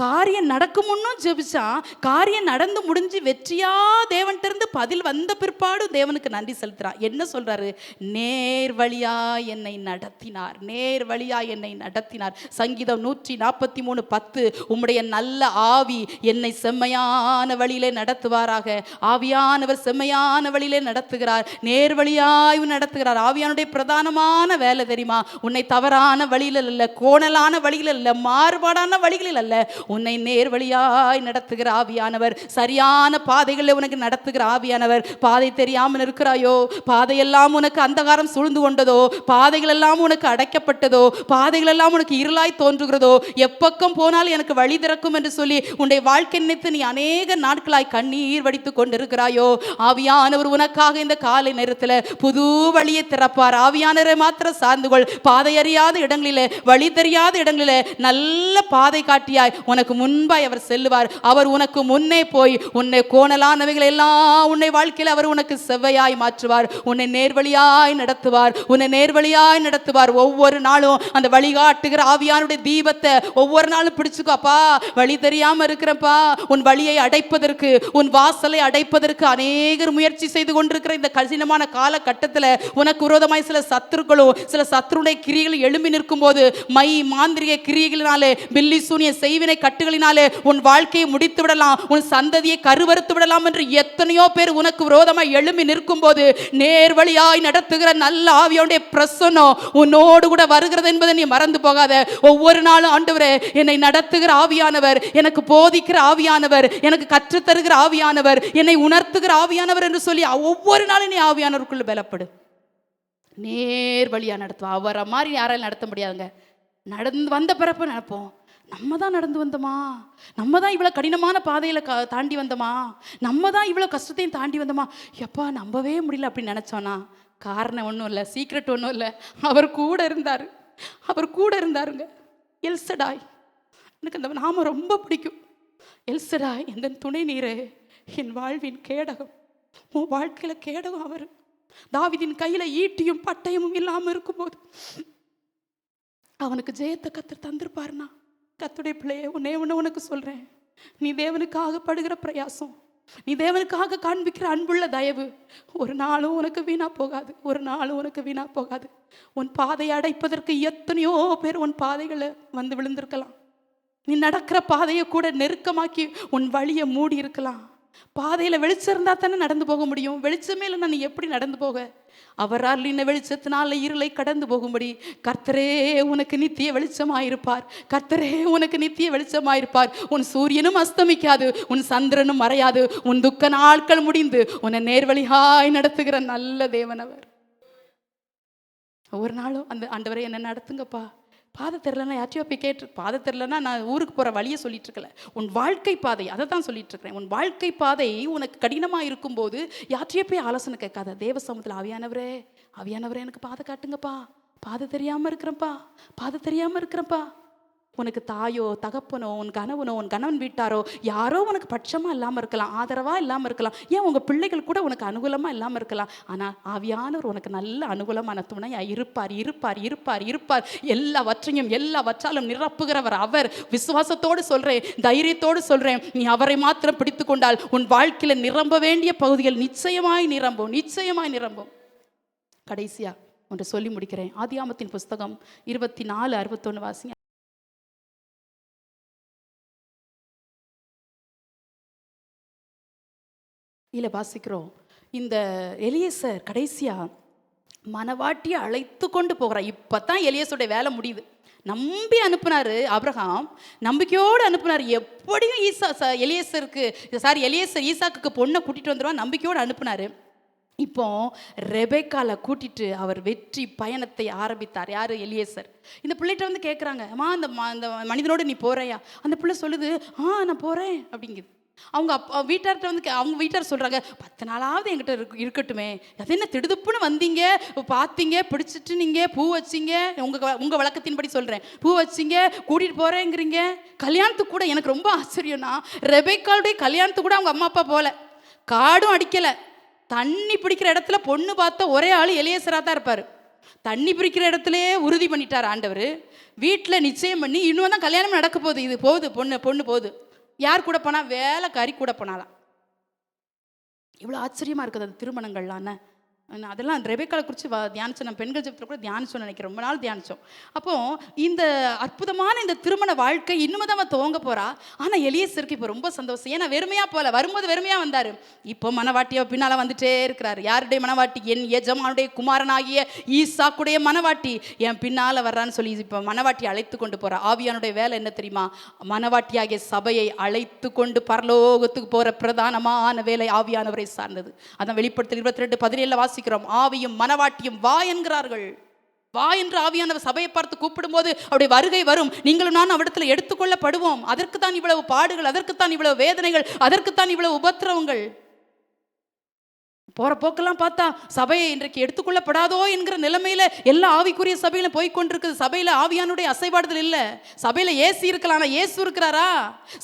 காரியம் நடக்கும் முன்னும் ஜெபிச்சான். காரியம் நடந்து முடிஞ்சு வெற்றியா தேவன்கிட்ட இருந்து பதில் வந்த பிற்பாடும் தேவனுக்கு நன்றி செலுத்துறான். என்ன சொல்றாரு? நேர் வழியா என்னை நடத்தினார், நேர் வழியா என்னை நடத்தினார். சங்கீதம் 143:10 உம்முடைய நல்ல ஆவி என்னை செம்மையான வழியிலே நடத்துவாராக. ஆவியானவர் செம்மையான வழியிலே நடத்துகிறார், நேர் வழியாய் நடத்துகிறார். ஆவியானுடைய பிரதானமான வேலை தெரியுமா? உன்னை தவறான வழியில் அல்ல, கோணலான வழியில் அல்ல, மாறுபாடான வழிகளில் அல்ல, உன்னை நேர் வழியாய் நடத்துகிற ஆவியானவர், சரியான பாதைகளில் உனக்கு நடத்துகிற ஆவியானவர். பாதை தெரியாமல் இருக்கிறாயோ, பாதையெல்லாம் உனக்கு அந்தகாரம் சூழ்ந்து கொண்டதோ, பாதைகள் எல்லாம் உனக்கு அடைக்கப்பட்டதோ, பாதைகள் எல்லாம் உனக்கு இருளாய் தோன்றுகிறதோ, எப்பக்கம் போனால் எனக்கு வழி திறக்கும் என்று சொல்லி உன்னுடைய வாழ்க்கை நினைத்து நீ அநேக நாட்களாய் கண்ணீர் வடித்து கொண்டிருக்கிறாயோ, ஆவியானவர் உனக்காக இந்த காலை நேரத்தில் புது வழியை திறப்பார். ஆவியானவரை மாத்திரம் சார்ந்து கொள். பாதை அறியாத இடங்களிலே, வழி தெரியாத இடங்களிலே நல்ல பாதை காட்டியாய் உனக்கு முன்பாய் அவர் செல்லுவார். அவர் உனக்கு முன்னே போய் உன்னை கோணலானவைகள் எல்லாம் உன்னை வாழ்க்கையில் அவர் உனக்கு செவ்வையாய் மாற்றுவார். உன்னை நேர்வழியாய் நடத்துவார், உன்னை நேர்வழியாய் நடத்துவார். ஒவ்வொரு நாளும் அந்த வழிகாட்டுகிற ஆவியானுடைய தீபத்தை ஒவ்வொரு நாளும் பிடிச்சுக்கோப்பா. வழி தெரியாம இருக்கிறப்பா, உன் வழியை அடைப்பதற்கு, உன் வாசலை அடைப்பதற்கு அநேகர் முயற்சி செய்து கொண்டிருக்கிற இந்த கடினமான காலகட்டத்தில் உனக்கு விரோதமாய் சில சத்துருக்களும் சில சத்துருடைய கிரிகள் எழும்பி நிற்கும் போது, மாந்திரிக கிரிகளினாலே, பில்லி சூனிய செய்வினை கட்டுகளினாலே உன் வாழ்க்கையை முடித்து விடலாம், உன் சந்ததியை கருவறுத்து விடலாம் என்று எத்தனையோ பேர் உனக்கு விரோதமாய் எழும்பி நிற்கும் போது, நேர்வழியாய் நடத்துகிற நல்ல ஆவியானுடைய பிரசன்னம் உன்னோடு கூட வருகிறது என்பதை நீ மறந்து போகாத. ஒவ்வொரு நாளும் ஆண்டவரே என்னை நடத்துகிற ஆவியானவர், எனக்கு போதிக்கிற ஆவியானவர், எனக்கு கற்றுத்தருகிற ஆவியானவர், என்னை உணர்த்துகிற ஆவியானவர் என்று சொல்லி ஒவ்வொரு நாளும் நீ ஆவியானவருக்குள்ள பலப்படு. நேர் வழியா நடத்துவா. அவரை மாதிரி யாராலும் நடத்த முடியாதுங்க. நடந்து வந்த பிறப்பு நினைப்போம், நம்ம தான் நடந்து வந்தோமா, நம்ம தான் இவ்வளோ கடினமான பாதையில் தாண்டி வந்தோமா, நம்ம தான் இவ்வளோ கஷ்டத்தையும் தாண்டி வந்தோமா, எப்பா நம்பவே முடியல அப்படின்னு நினச்சோன்னா காரணம் ஒன்றும் இல்லை, சீக்ரெட் ஒன்றும் இல்லை. அவர் கூட இருந்தார், அவர் கூட இருந்தாருங்க. எல்சடாய், எனக்கு அந்த நாம ரொம்ப பிடிக்கும். எல்சடாய் எந்த துணை நீரே, என் வாழ்வின் கேடகம். உன் வாழ்க்கையில் கேடகம் அவர். தாவீதின் கையில் ஈட்டியும் பட்டயமும் இல்லாமல் இருக்கும்போது அவனுக்கு ஜெயத்தை கர்த்தர் தந்திருப்பாருனா. கர்த்தருடைய பிள்ளையே, உனக்கு சொல்கிறேன், நீ தேவனுக்காக படுகிற பிரயாசம், நீ தேவனுக்காக காண்பிக்கிற அன்புள்ள தயவு ஒரு நாளும் உனக்கு வீணா போகாது, ஒரு நாளும் உனக்கு வீணா போகாது. உன் பாதையை அடைப்பதற்கு எத்தனையோ பேர் உன் பாதைகளை வந்து விழுந்திருக்கலாம். நீ நடக்கிற பாதையை கூட நெருக்கமாக்கி உன் வழியை மூடி இருக்கலாம். பாதையில் வெளிச்சம் இருந்தால் தானே நடந்து போக முடியும். வெளிச்சமே இல்லைன்னா நீ எப்படி நடந்து போக? அவரால் இன்ன வெளிச்சத்தினால இருளை கடந்து போகும்படி கர்த்தரே உனக்கு நித்திய வெளிச்சமாயிருப்பார். கர்த்தரே உனக்கு நித்திய வெளிச்சமாயிருப்பார். உன் சூரியனும் அஸ்தமிக்காது, உன் சந்திரனும் மறையாது. உன் துக்க நாட்கள் முடிந்து உன்னை நேர்வழியாய் நடத்துகிற நல்ல தேவனவர். ஒவ்வொரு நாளும் அந்த ஆண்டவரை என்ன நடத்துங்கப்பா. பாதை தெரிலன்னா யார்ட்டையோ போய் கேட்டு, பாதை தெரிலன்னா நான் ஊருக்கு போகிற வழியை சொல்லிட்டு இருக்கல, உன் வாழ்க்கை பாதை அதை தான் சொல்லிட்டு இருக்கிறேன். உன் வாழ்க்கை பாதை உனக்கு கடினமாக இருக்கும்போது யார்ட்டையோ போய் ஆலோசனை கேட்காத. தேவ சமூகத்தில் ஆவியானவரே, ஆவியானவரே எனக்கு பாதை காட்டுங்கப்பா, பாதை தெரியாமல் இருக்கிறப்பா, பாதை தெரியாமல் இருக்கிறப்பா. உனக்கு தாயோ தகப்பனோ உன் கணவனோ உன் கணவன் வீட்டாரோ யாரோ உனக்கு பட்சமாக இல்லாமல் இருக்கலாம், ஆதரவாக இல்லாமல் இருக்கலாம், ஏன் உங்கள் பிள்ளைகள் கூட உனக்கு அனுகூலமாக இல்லாமல் இருக்கலாம். ஆனால் ஆவியானவர் உனக்கு நல்ல அனுகூலமான துணையாக இருப்பார் இருப்பார் இருப்பார் இருப்பார். எல்லாவற்றாலும் நிரப்புகிறவர் அவர். விசுவாசத்தோடு சொல்கிறேன், தைரியத்தோடு சொல்கிறேன், நீ அவரை மாத்திரம் பிடித்து கொண்டால் உன் வாழ்க்கையில் நிரம்ப வேண்டிய பகுதிகள் நிச்சயமாய் நிரம்பும். கடைசியா ஒன்று சொல்லி முடிக்கிறேன். ஆதியாமத்தின் புஸ்தகம் 24:61 வாசிங்க. இல்லை வாசிக்கிறோம், இந்த எலியேசர் கடைசியா மனவாட்டியை அழைத்து கொண்டு போகிறார். இப்போ தான் எலியேசருடைய வேலை முடியுது. நம்பி அனுப்புனாரு ஆபிரகாம், நம்பிக்கையோடு அனுப்புனார். எப்படியும் எலியேசர் ஈசாக்குக்கு பொண்ணை கூட்டிகிட்டு வந்துடுவான், நம்பிக்கையோடு அனுப்புனார். இப்போ ரெபெக்கால கூட்டிட்டு அவர் வெற்றி பயணத்தை ஆரம்பித்தார். யார்? எலியேசர். இந்த பிள்ளைகிட்ட வந்து கேட்குறாங்க, அம்மா அந்த மனிதனோடு நீ போறியா? அந்த பிள்ளை சொல்லுது, நான் போகிறேன் அப்படிங்குது. அவங்க வீட்டார்கிட்ட வந்து அவங்க வீட்டார் சொல்கிறாங்க, 10 நாளாவது என்கிட்ட இருக்கட்டுமே, அது என்ன திடுதுப்புன்னு வந்தீங்க, பார்த்தீங்க, பிடிச்சிட்டு நீங்கள் பூ வச்சிங்க, உங்கள் வழக்கத்தின்படி சொல்கிறேன், பூ வச்சிங்க, கூட்டிகிட்டு போகிறேங்கிறீங்க. கல்யாணத்துக்கு கூட எனக்கு ரொம்ப ஆச்சரியம்னா, ரெபெக்காளுடைய கல்யாணத்துக்கு கூட அவங்க அம்மா அப்பா போகல, காடும் அடிக்கலை. தண்ணி பிடிக்கிற இடத்துல பொண்ணு பார்த்த ஒரே ஆள் எலியேசராக தான் இருப்பார். தண்ணி பிடிக்கிற இடத்துலையே உறுதி பண்ணிட்டார் ஆண்டவர். வீட்டில் நிச்சயம் பண்ணி இன்னும் தான் கல்யாணம் நடக்க போகுது. இது போகுது, பொண்ணு போகுது. யார் கூட போனால்? வேலைக்காரி கூட போனாலாம். இவ்வளோ ஆச்சரியமாக இருக்குது அந்த திருமணங்கள்லாம். அதெல்லாம் ரெபெக்காளை குறித்து தியானிச்சோம். நம்ம பெண்கள் ஜெபத்தில் கூட தியானிச்சோம்னு நினைக்கிறேன், ரொம்ப நாள் தியானித்தோம். அப்போது இந்த அற்புதமான இந்த திருமண வாழ்க்கை இன்னுமே தான் அவன் துவங்க போகிறா. ஆனால் எலியேசருக்கு இப்போ ரொம்ப சந்தோஷம். ஏன்னா வெறுமையாக போகல, வரும்போது வெறுமையாக வந்தார். இப்போ மனவாட்டியை பின்னால் வந்துட்டே இருக்கிறார். யாருடைய மனவாட்டி? என் எஜமானுடைய குமாரனாகிய ஈசாக்குடைய மனவாட்டி என் பின்னால் வர்றான்னு சொல்லி இப்போ மனவாட்டியை அழைத்து கொண்டு போகிறா. ஆவியானுடைய வேலை என்ன தெரியுமா? மனவாட்டியாகிய சபையை அழைத்து கொண்டு பரலோகத்துக்கு போகிற பிரதானமான வேலை ஆவியானவரை சார்ந்தது. அதான் வெளிப்படுத்தல் 22:17 வாசிக்கிறோம். ஆவியும் மனவாட்டியும் வா என்கிறார்கள். வா என்று ஆவியானவர் சபையை பார்த்து கூப்பிடும்போது அவருடைய வருகை வரும். நீங்களும் நான் அவரிடத்தில் எடுத்துக்கொள்ளப்படுவோம். அதற்குத்தான் இவ்வளவு பாடுகள், அதற்குத்தான் இவ்வளவு வேதனைகள், அதற்குத்தான் இவ்வளவு உபத்திரவங்கள். போகிற போக்கெல்லாம் பார்த்தா சபையை இன்றைக்கு எடுத்துக்கொள்ளப்படாதோ என்கிற நிலைமையில எல்லா ஆவிக்குரிய சபையில போய்கொண்டிருக்குது. சபையில ஆவியானுடைய அசைபாடுதல் இல்லை. சபையில ஏசி இருக்கலாம், ஆனால் இயேசு இருக்கிறாரா?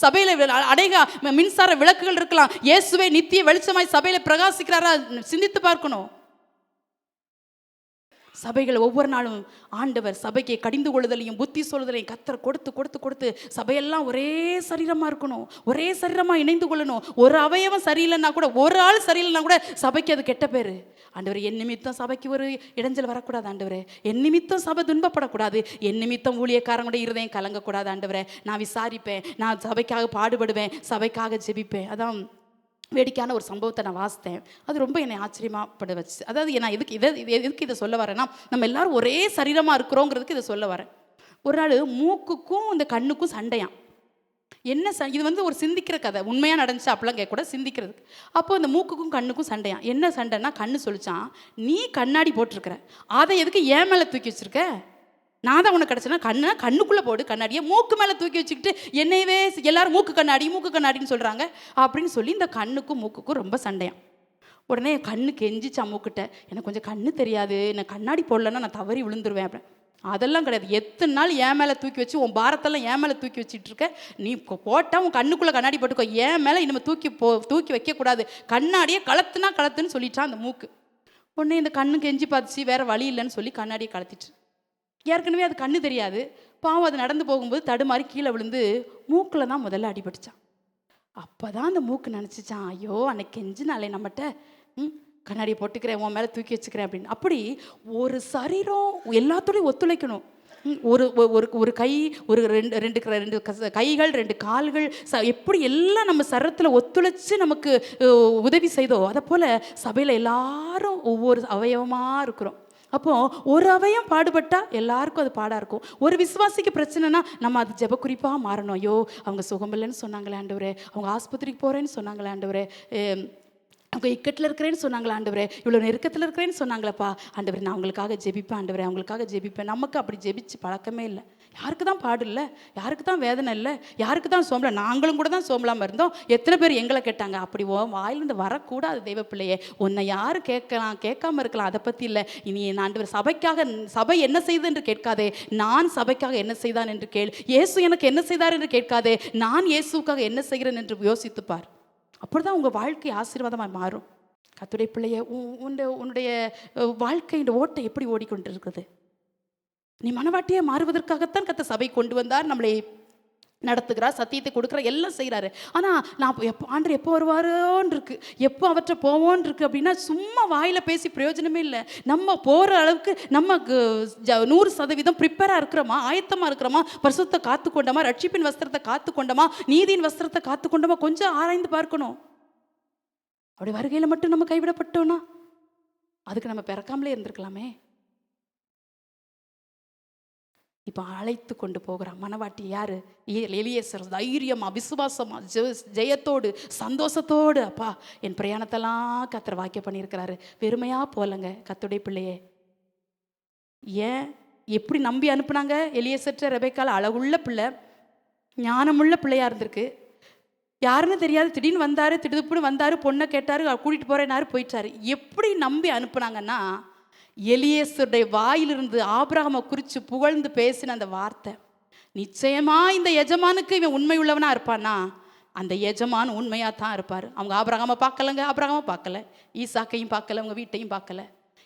சபையில அநேக மின்சார விளக்குகள் இருக்கலாம், இயேசுவே நித்திய வெளிச்சமாய் சபையில பிரகாசிக்கிறாரா? சிந்தித்து பார்க்கணும். சபைகள் ஒவ்வொரு நாளும் ஆண்டவர் சபைக்கு கடிந்து கொள்ளுதலையும் புத்தி சொல்லுதலையும் கத்தர் கொடுத்து சபையெல்லாம் ஒரே சரீரமாக இருக்கணும், ஒரே சரீரமாக இணைந்து கொள்ளணும். ஒரு அவயவம் சரியில்லைன்னா கூட, ஒரு ஆள் சரியில்லைன்னா கூட சபைக்கு அது கெட்ட பேர். ஆண்டவர், என் நிமித்தம் சபைக்கு ஒரு இடைஞ்சல் வரக்கூடாது ஆண்டவரே. என் நிமித்தம் சபை துன்பப்படக்கூடாது. என் நிமித்தம் ஊழியக்காரங்களுடைய இருதயம் கலங்கக்கூடாது ஆண்டவரே. நான் விசாரிப்பேன், நான் சபைக்காக பாடுபடுவேன், சபைக்காக ஜெபிப்பேன். அதான் வேடிக்கையான ஒரு சம்பவத்தை நான் வாசித்தேன். அது ரொம்ப என்னை ஆச்சரியமாப்பட வச்சு. அதாவது நான் எதுக்கு இதை சொல்ல வரேன்னா, நம்ம எல்லாரும் ஒரே சரீரமாக இருக்கிறோங்கிறதுக்கு இதை சொல்ல வரேன். ஒரு நாள் மூக்குக்கும் இந்த கண்ணுக்கும் சண்டையாம். என்ன இது வந்து ஒரு சிந்திக்கிற கதை, உண்மையாக நடந்துச்சு அப்படிலாம் கேட்கக்கூடாது, சிந்திக்கிறதுக்கு. அப்போது இந்த மூக்குக்கும் கண்ணுக்கும் சண்டையாம். என்ன சண்டைன்னா, கண்ணு சொல்லிச்சான், நீ கண்ணாடி போட்டிருக்கிற, அதை எதுக்கு ஏன் மேலே தூக்கி வச்சிருக்க? நான் தான் உனக்கு கிடச்சேன்னா கண்ணுக்குள்ளே போடு கண்ணாடியை, மூக்கு மேலே தூக்கி வச்சுக்கிட்டு என்னையவே எல்லாரும் மூக்கு கண்ணாடின்னு சொல்கிறாங்க அப்படின்னு சொல்லி இந்த கண்ணுக்கும் மூக்குக்கும் ரொம்ப சண்டையாம். உடனே கண்ணுக்கு எஞ்சிச்சா மூக்கிட்ட, எனக்கு கொஞ்சம் கண்ணு தெரியாது, நான் கண்ணாடி போடலன்னா நான் தவறி விழுந்துருவேன் அப்படின்னு. அதெல்லாம் கிடையாது, எத்தனை நாள் ஏன் மேலே தூக்கி வச்சு உன் பாரத்தெல்லாம் ஏன் மேலே தூக்கி வச்சுட்டு இருக்க, நீ போட்டால் உன் கண்ணுக்குள்ளே கண்ணாடி போட்டுக்கோ, ஏன் மேலே இனிமேல் தூக்கி வைக்கக்கூடாது, கண்ணாடியை கலத்துன்னு சொல்லிட்டான் அந்த மூக்கு. உடனே இந்த கண்ணுக்கு எஞ்சி பார்த்துச்சு, வேறு வழி இல்லைன்னு சொல்லி கண்ணாடியை கலத்திட்டு. ஏற்கனவே அது கண்ணு தெரியாது, பாவம் அது நடந்து போகும்போது தடுமாறி கீழே விழுந்து மூக்கில் தான் முதல்ல அடிபட்டுச்சான். அப்போ தான் அந்த மூக்கு நினச்சிச்சான், ஐயோ அன்னைக்கு கெஞ்சினாலே நம்மகிட்ட கண்ணாடியை போட்டுக்கிறேன், உன் மேலே தூக்கி வச்சுக்கிறேன் அப்படின்னு. அப்படி ஒரு சரீரம் எல்லாத்தோடையும் ஒத்துழைக்கணும். ஒரு கை, ரெண்டு கைகள், 2 கால்கள், எப்படி எல்லாம் நம்ம சரீரத்தில் ஒத்துழைச்சு நமக்கு உதவி செய்தோ அதை போல் சபையில் எல்லாரும் ஒவ்வொரு அவயவமாக இருக்கிறோம். அப்போது ஒரு அவயம் பாடுபட்டால் எல்லாருக்கும் அது பாடாக இருக்கும். ஒரு விசுவாசிக்கு பிரச்சனைனா நம்ம அது ஜெப குறிப்பாக மாறணும். ஐயோ அவங்க சுகமில்லைன்னு சொன்னாங்களே ஆண்டவரே, அவங்க ஆஸ்பத்திரிக்கு போகிறேன்னு சொன்னாங்களே ஆண்டவரே, அவங்க இக்கட்டில் இருக்கிறேன்னு சொன்னாங்களே ஆண்டவரே, இவ்வளோ நெருக்கத்தில் இருக்கிறேன்னு சொன்னாங்களேப்பா ஆண்டவரே, நான் அவங்களுக்காக ஜெபிப்பேன் ஆண்டவரே, அவங்களுக்காக ஜெபிப்பேன். நமக்கு அப்படி ஜெபிச்சு பழக்கமே இல்லை. யாருக்கு தான் பாடு இல்லை, யாருக்கு தான் வேதனை இல்லை, யாருக்கு தான் சோம்பலாம்? நாங்களும் கூட தான் சோம்பலாமல் இருந்தோம். எத்தனை பேர் எங்களை கேட்டாங்க. அப்படி வாயிலிருந்து வரக்கூடாது தெய்வ பிள்ளையே. உன்னை யார் கேட்கலாம், கேட்காம இருக்கலாம், அதை பற்றி இல்லை. இனி ஆண்டவர் சபைக்காக, சபை என்ன செய்து என்று கேட்காதே, நான் சபைக்காக என்ன செய்தான் என்று கேள். இயேசு எனக்கு என்ன செய்தார் என்று கேட்காதே, நான் இயேசுக்காக என்ன செய்கிறேன் என்று யோசித்துப்பார். அப்படிதான் உங்கள் வாழ்க்கை ஆசீர்வாதமாக மாறும். கர்த்தருடைய பிள்ளைய, உன்னுடைய வாழ்க்கையின் ஓட்டை எப்படி ஓடிக்கொண்டு இருக்குது? நீ மனவாட்டியை மாறுவதற்காகத்தான் கர்த்தர் சபை கொண்டு வந்தார், நம்மளை நடத்துகிறார், சத்தியத்தை கொடுக்குற, எல்லாம் செய்கிறாரு. ஆனால் நான் ஆண்டவர் எப்போ வருவாரோன்னு இருக்கு, எப்போ அவற்றை போவோன்னு இருக்கு அப்படின்னா சும்மா வாயில் பேசி பிரயோஜனமே இல்லை. நம்ம போகிற அளவுக்கு நம்ம 100% ப்ரிப்பேராக இருக்கிறோமா, ஆயத்தமாக இருக்கிறோமா, பரிசுத்தத்தை காத்துக்கொண்டோமா, ரட்சிப்பின் வஸ்திரத்தை காத்துக்கொண்டோமா, நீதியின் வஸ்திரத்தை காத்துக்கொண்டோமா, கொஞ்சம் ஆராய்ந்து பார்க்கணும். அப்படி வருகையில் மட்டும் நம்ம கைவிடப்பட்டோன்னா அதுக்கு நம்ம பிறக்காமலே இருந்திருக்கலாமே. இப்போ அழைத்து கொண்டு போகிறான் மனவாட்டி யாரு? எலியேசர். தைரியமா, விசுவாசமா, ஜெயத்தோடு, சந்தோஷத்தோடு, அப்பா என் பிரயாணத்தெல்லாம் கர்த்தர் வாக்கியம் பண்ணியிருக்கிறாரு. வெறுமையா போலங்க கர்த்தருடைய பிள்ளையே. ஏன் எப்படி நம்பி அனுப்புனாங்க? எலியேசர் ரெபெக்காள் அழகுள்ள பிள்ளை, ஞானமுள்ள பிள்ளையா இருந்திருக்கு. யாருன்னு தெரியாது, திடீர்னு வந்தாரு, திடுப்புன்னு வந்தாரு, பொண்ணை கேட்டாரு, கூட்டிட்டு போறேன்னாரு, போயிட்டாரு. எப்படி நம்பி அனுப்புனாங்கன்னா, எலியேசருடைய வாயிலிருந்து ஆபிரகாமை குறித்து புகழ்ந்து பேசின அந்த வார்த்தை, நிச்சயமா இந்த எஜமானுக்கு இவன் உண்மை உள்ளவனா இருப்பானா, அந்த எஜமான் உண்மையாக தான் இருப்பார். அவங்க ஆபிரகாமை பார்க்கலங்க, ஆபிரகாமை பார்க்கல, ஈசாக்கையும் பார்க்கல, அவங்க வீட்டையும் பார்க்கல.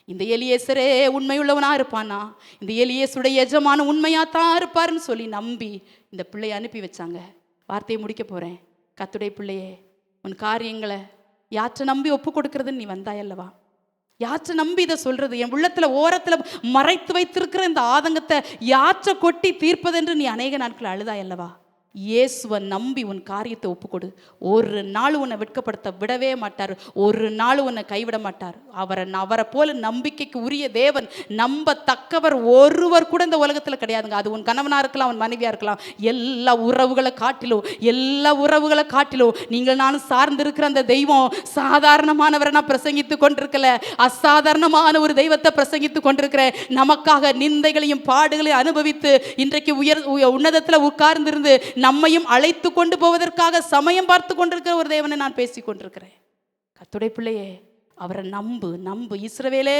இந்த எலியேசரே உண்மை உள்ளவனா இருப்பானா, இந்த எலியேசருடைய எஜமான உண்மையாக தான் இருப்பாருன்னு சொல்லி நம்பி இந்த பிள்ளையை அனுப்பி வச்சாங்க. வார்த்தையை முடிக்க போகிறேன். கர்த்தருடைய பிள்ளையே, உன் காரியங்களை யாற்றை நம்பி ஒப்பு கொடுக்கறதுன்னு நீ வந்தாயல்லவா? யாற்றை நம்பி இதை சொல்றது? என் உள்ளத்துல ஓரத்துல மறைத்து வைத்திருக்கிற இந்த ஆதங்கத்தை யாற்றை கொட்டி தீர்ப்பதென்று நீ அநேக நாட்கள் அழுதாயல்லவா? இயேசுவை நம்பி உன் காரியத்தை ஒப்புக்கொடு. ஒரு நாள் உன்னை வெட்கப்படுத்த விடவே மாட்டார், ஒரு நாள் உன்னை கைவிட மாட்டார். அவரை போல நம்பிக்கைக்கு உரிய தேவன், நம்பத்தக்கவர் ஒருவர் கூட இந்த உலகத்தில் கிடையாதுங்க. அது உன் கணவனாக இருக்கலாம், உன் மனைவியாக இருக்கலாம். எல்லா உறவுகளை காட்டிலும் நீங்கள் நானும் சார்ந்திருக்கிற அந்த தெய்வம் சாதாரணமானவரை நான் பிரசங்கித்து கொண்டிருக்கல, அசாதாரணமான ஒரு தெய்வத்தை பிரசங்கித்து கொண்டிருக்கிறேன். நமக்காக நிந்தைகளையும் பாடுகளையும் அனுபவித்து இன்றைக்கு உன்னதத்தில் உட்கார்ந்திருந்து நம்மையும் அழைத்து கொண்டு போவதற்காக சமயம் பார்த்து கொண்டிருக்கிற ஒரு தேவனை நான் பேசி கொண்டிருக்கிறேன். கர்த்தருடைய பிள்ளையே, அவரை நம்பு. இஸ்ரவேலே,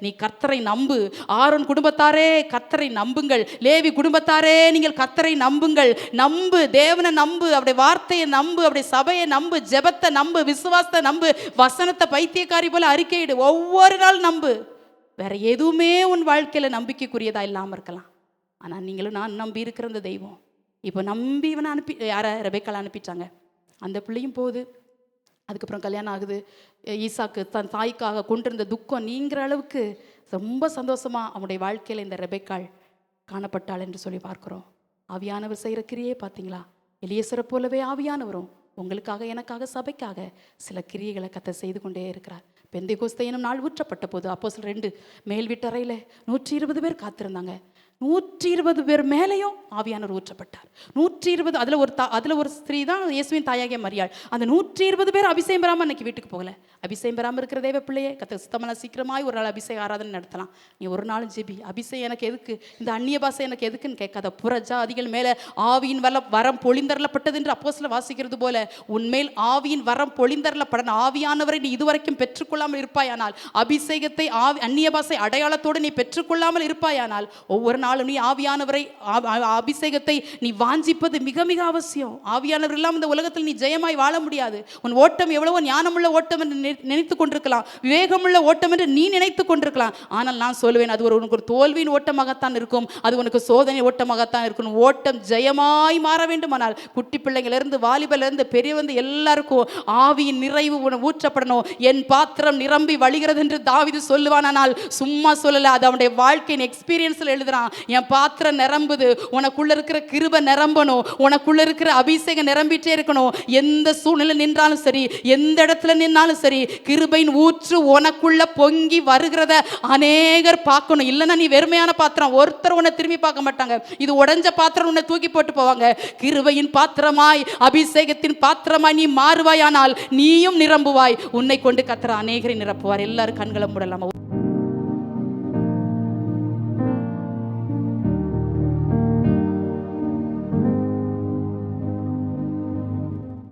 நீ கர்த்தரை நம்பு. ஆரோன் குடும்பத்தாரே, கர்த்தரை நம்புங்கள். லேவி குடும்பத்தாரே, நீங்கள் கர்த்தரை நம்புங்கள். நம்பு, தேவனை நம்பு, அவருடைய வார்த்தையை நம்பு, அவருடைய சபையை நம்பு, ஜெபத்தை நம்பு, விசுவாசத்தை நம்பு, வசனத்தை பைத்தியக்காரி போல அறிக்கையிடு. ஒவ்வொரு நாள் நம்பு. வேற எதுவுமே உன் வாழ்க்கையில நம்பிக்கைக்குரியதா இல்லாமல் இருக்கலாம். ஆனால் நீங்களும் நான் நம்பி இருக்கிற இந்த தெய்வம் இப்போ நம்பி இவனை அனுப்பி, யாரை? ரெபெக்காளை அனுப்பிட்டாங்க. அந்த பிள்ளையும் போகுது. அதுக்கப்புறம் கல்யாணம் ஆகுது. ஈசாக்கு தன் தாய்க்காக கொண்டிருந்த துக்கம் நீங்கிற அளவுக்கு ரொம்ப சந்தோஷமாக அவனுடைய வாழ்க்கையில் இந்த ரெபெக்காள் காணப்பட்டாள் என்று சொல்லி பார்க்குறோம். ஆவியானவர் செய்கிற கிரியே பார்த்தீங்களா? எலியேசரை போலவே ஆவியானவரும் உங்களுக்காக, எனக்காக, சபைக்காக சில கிரியைகளை கர்த்தர் செய்து கொண்டே இருக்கிறார். பெந்தைகோஸ்தே எனும் நாள் ஊற்றப்பட்ட போது அப்போஸ்தலர் 2 மேல் வீட்டறையில் 120 பேர் காத்திருந்தாங்க. 120 பேர் மேலேயும் ஆவியானவர் ஊற்றப்பட்டார். 120, அதில் ஒரு ஸ்திரீ தான் இயேசுவின் தாயாகிய மரியாள். அந்த 120 பேர் அபிஷேகம் பெறாமல் அன்னைக்கு வீட்டுக்கு போகல. அபிஷேகம் பெறாமல் இருக்கிற தேவ பிள்ளையே, கர்த்தர் சுத்தமான சீக்கிரமாய் ஒரு நாள் அபிஷேக ஆராதனை நடத்தலாம். நீ ஒரு நாளும் ஜெபி. அபிஷேகம் எனக்கு எதுக்கு, இந்த அந்நிய பாஷை எனக்கு எதுக்குன்னு கேட்காத. புறஜாதிகள் மேலே ஆவியின் வரம் பொழிந்தரப்பட்டது என்று அப்போஸ்தலர் வாசிக்கிறது போல உன்மேல் ஆவியின் வரம் பொழிந்தரப்படன ஆவியானவரை நீ இதுவரைக்கும் பெற்றுக்கொள்ளாமல் இருப்பாயானால், அபிஷேகத்தை அந்நிய பாஷை அடையாளத்தோடு நீ பெற்றுக்கொள்ளாமல் இருப்பாயானால், ஒவ்வொரு நாளும் நீ ஆவியானவரை, அபிஷேகத்தை நீ வாஞ்சிப்பது மிக மிக அவசியம். ஆவியானவர் இல்லாமல் இந்த உலகத்தில் நீ ஜெயமாய் வாழ முடியாது. உன் ஓட்டம் எவ்வளவோ ஞானமுள்ள ஓட்டம் என்று நினைத்து கொண்டிருக்கலாம், விவேகமுள்ள ஓட்டம் என்று நீ நினைத்து கொண்டிருக்கலாம். ஆனால் நான் சொல்லுவேன், அது உனக்கு ஒரு தோல்வியின் ஓட்டமாகத்தான் இருக்கும், அது உனக்கு சோதனை ஓட்டமாகத்தான் இருக்கும். ஓட்டம் ஜெயமாய் மாற வேண்டுமானால் குட்டி பிள்ளைங்களிலிருந்து வாலிபலிருந்து பெரியவந்து எல்லாருக்கும் ஆவியின் நிறைவு ஊற்றப்படணும். என் பாத்திரம் நிரம்பி வழிகிறது என்று தாவீது சொல்லுவானால் சும்மா சொல்லல, அது அவனுடைய வாழ்க்கையின் எக்ஸ்பீரியன்ஸில் எழுதுறான். என் பாத்திரம் நிரம்புது, உனக்குள்ள இருக்கிற கிருபை நிரம்பணும், உனக்குள்ள இருக்கிற அபிஷேகம் நிரம்பிட்டே இருக்கணும். எந்த சூழ்நிலை நின்றாலும் சரி, எந்த இடத்துல நின்னாலும் சரி, கிருபையின் ஊற்று உனக்குள்ள பொங்கி வருகிறத அநேகர் பார்க்கணும். இல்லைன்னா நீ வெறுமையான பாத்திரம், ஒருத்தர் உன்னை திரும்பி பார்க்க மாட்டாங்க. இது உடைஞ்ச பாத்திரம், உன்னை தூக்கி போட்டு போவாங்க. கிருபையின் பாத்திரமாய், அபிஷேகத்தின் பாத்திரமாய் நீ மாறுவாயானால் நீயும் நிரம்புவாய். உன்னை கொண்டு கர்த்தர் அநேகரை நிரப்புவார். எல்லாரும் கண்களை மூடலாமா?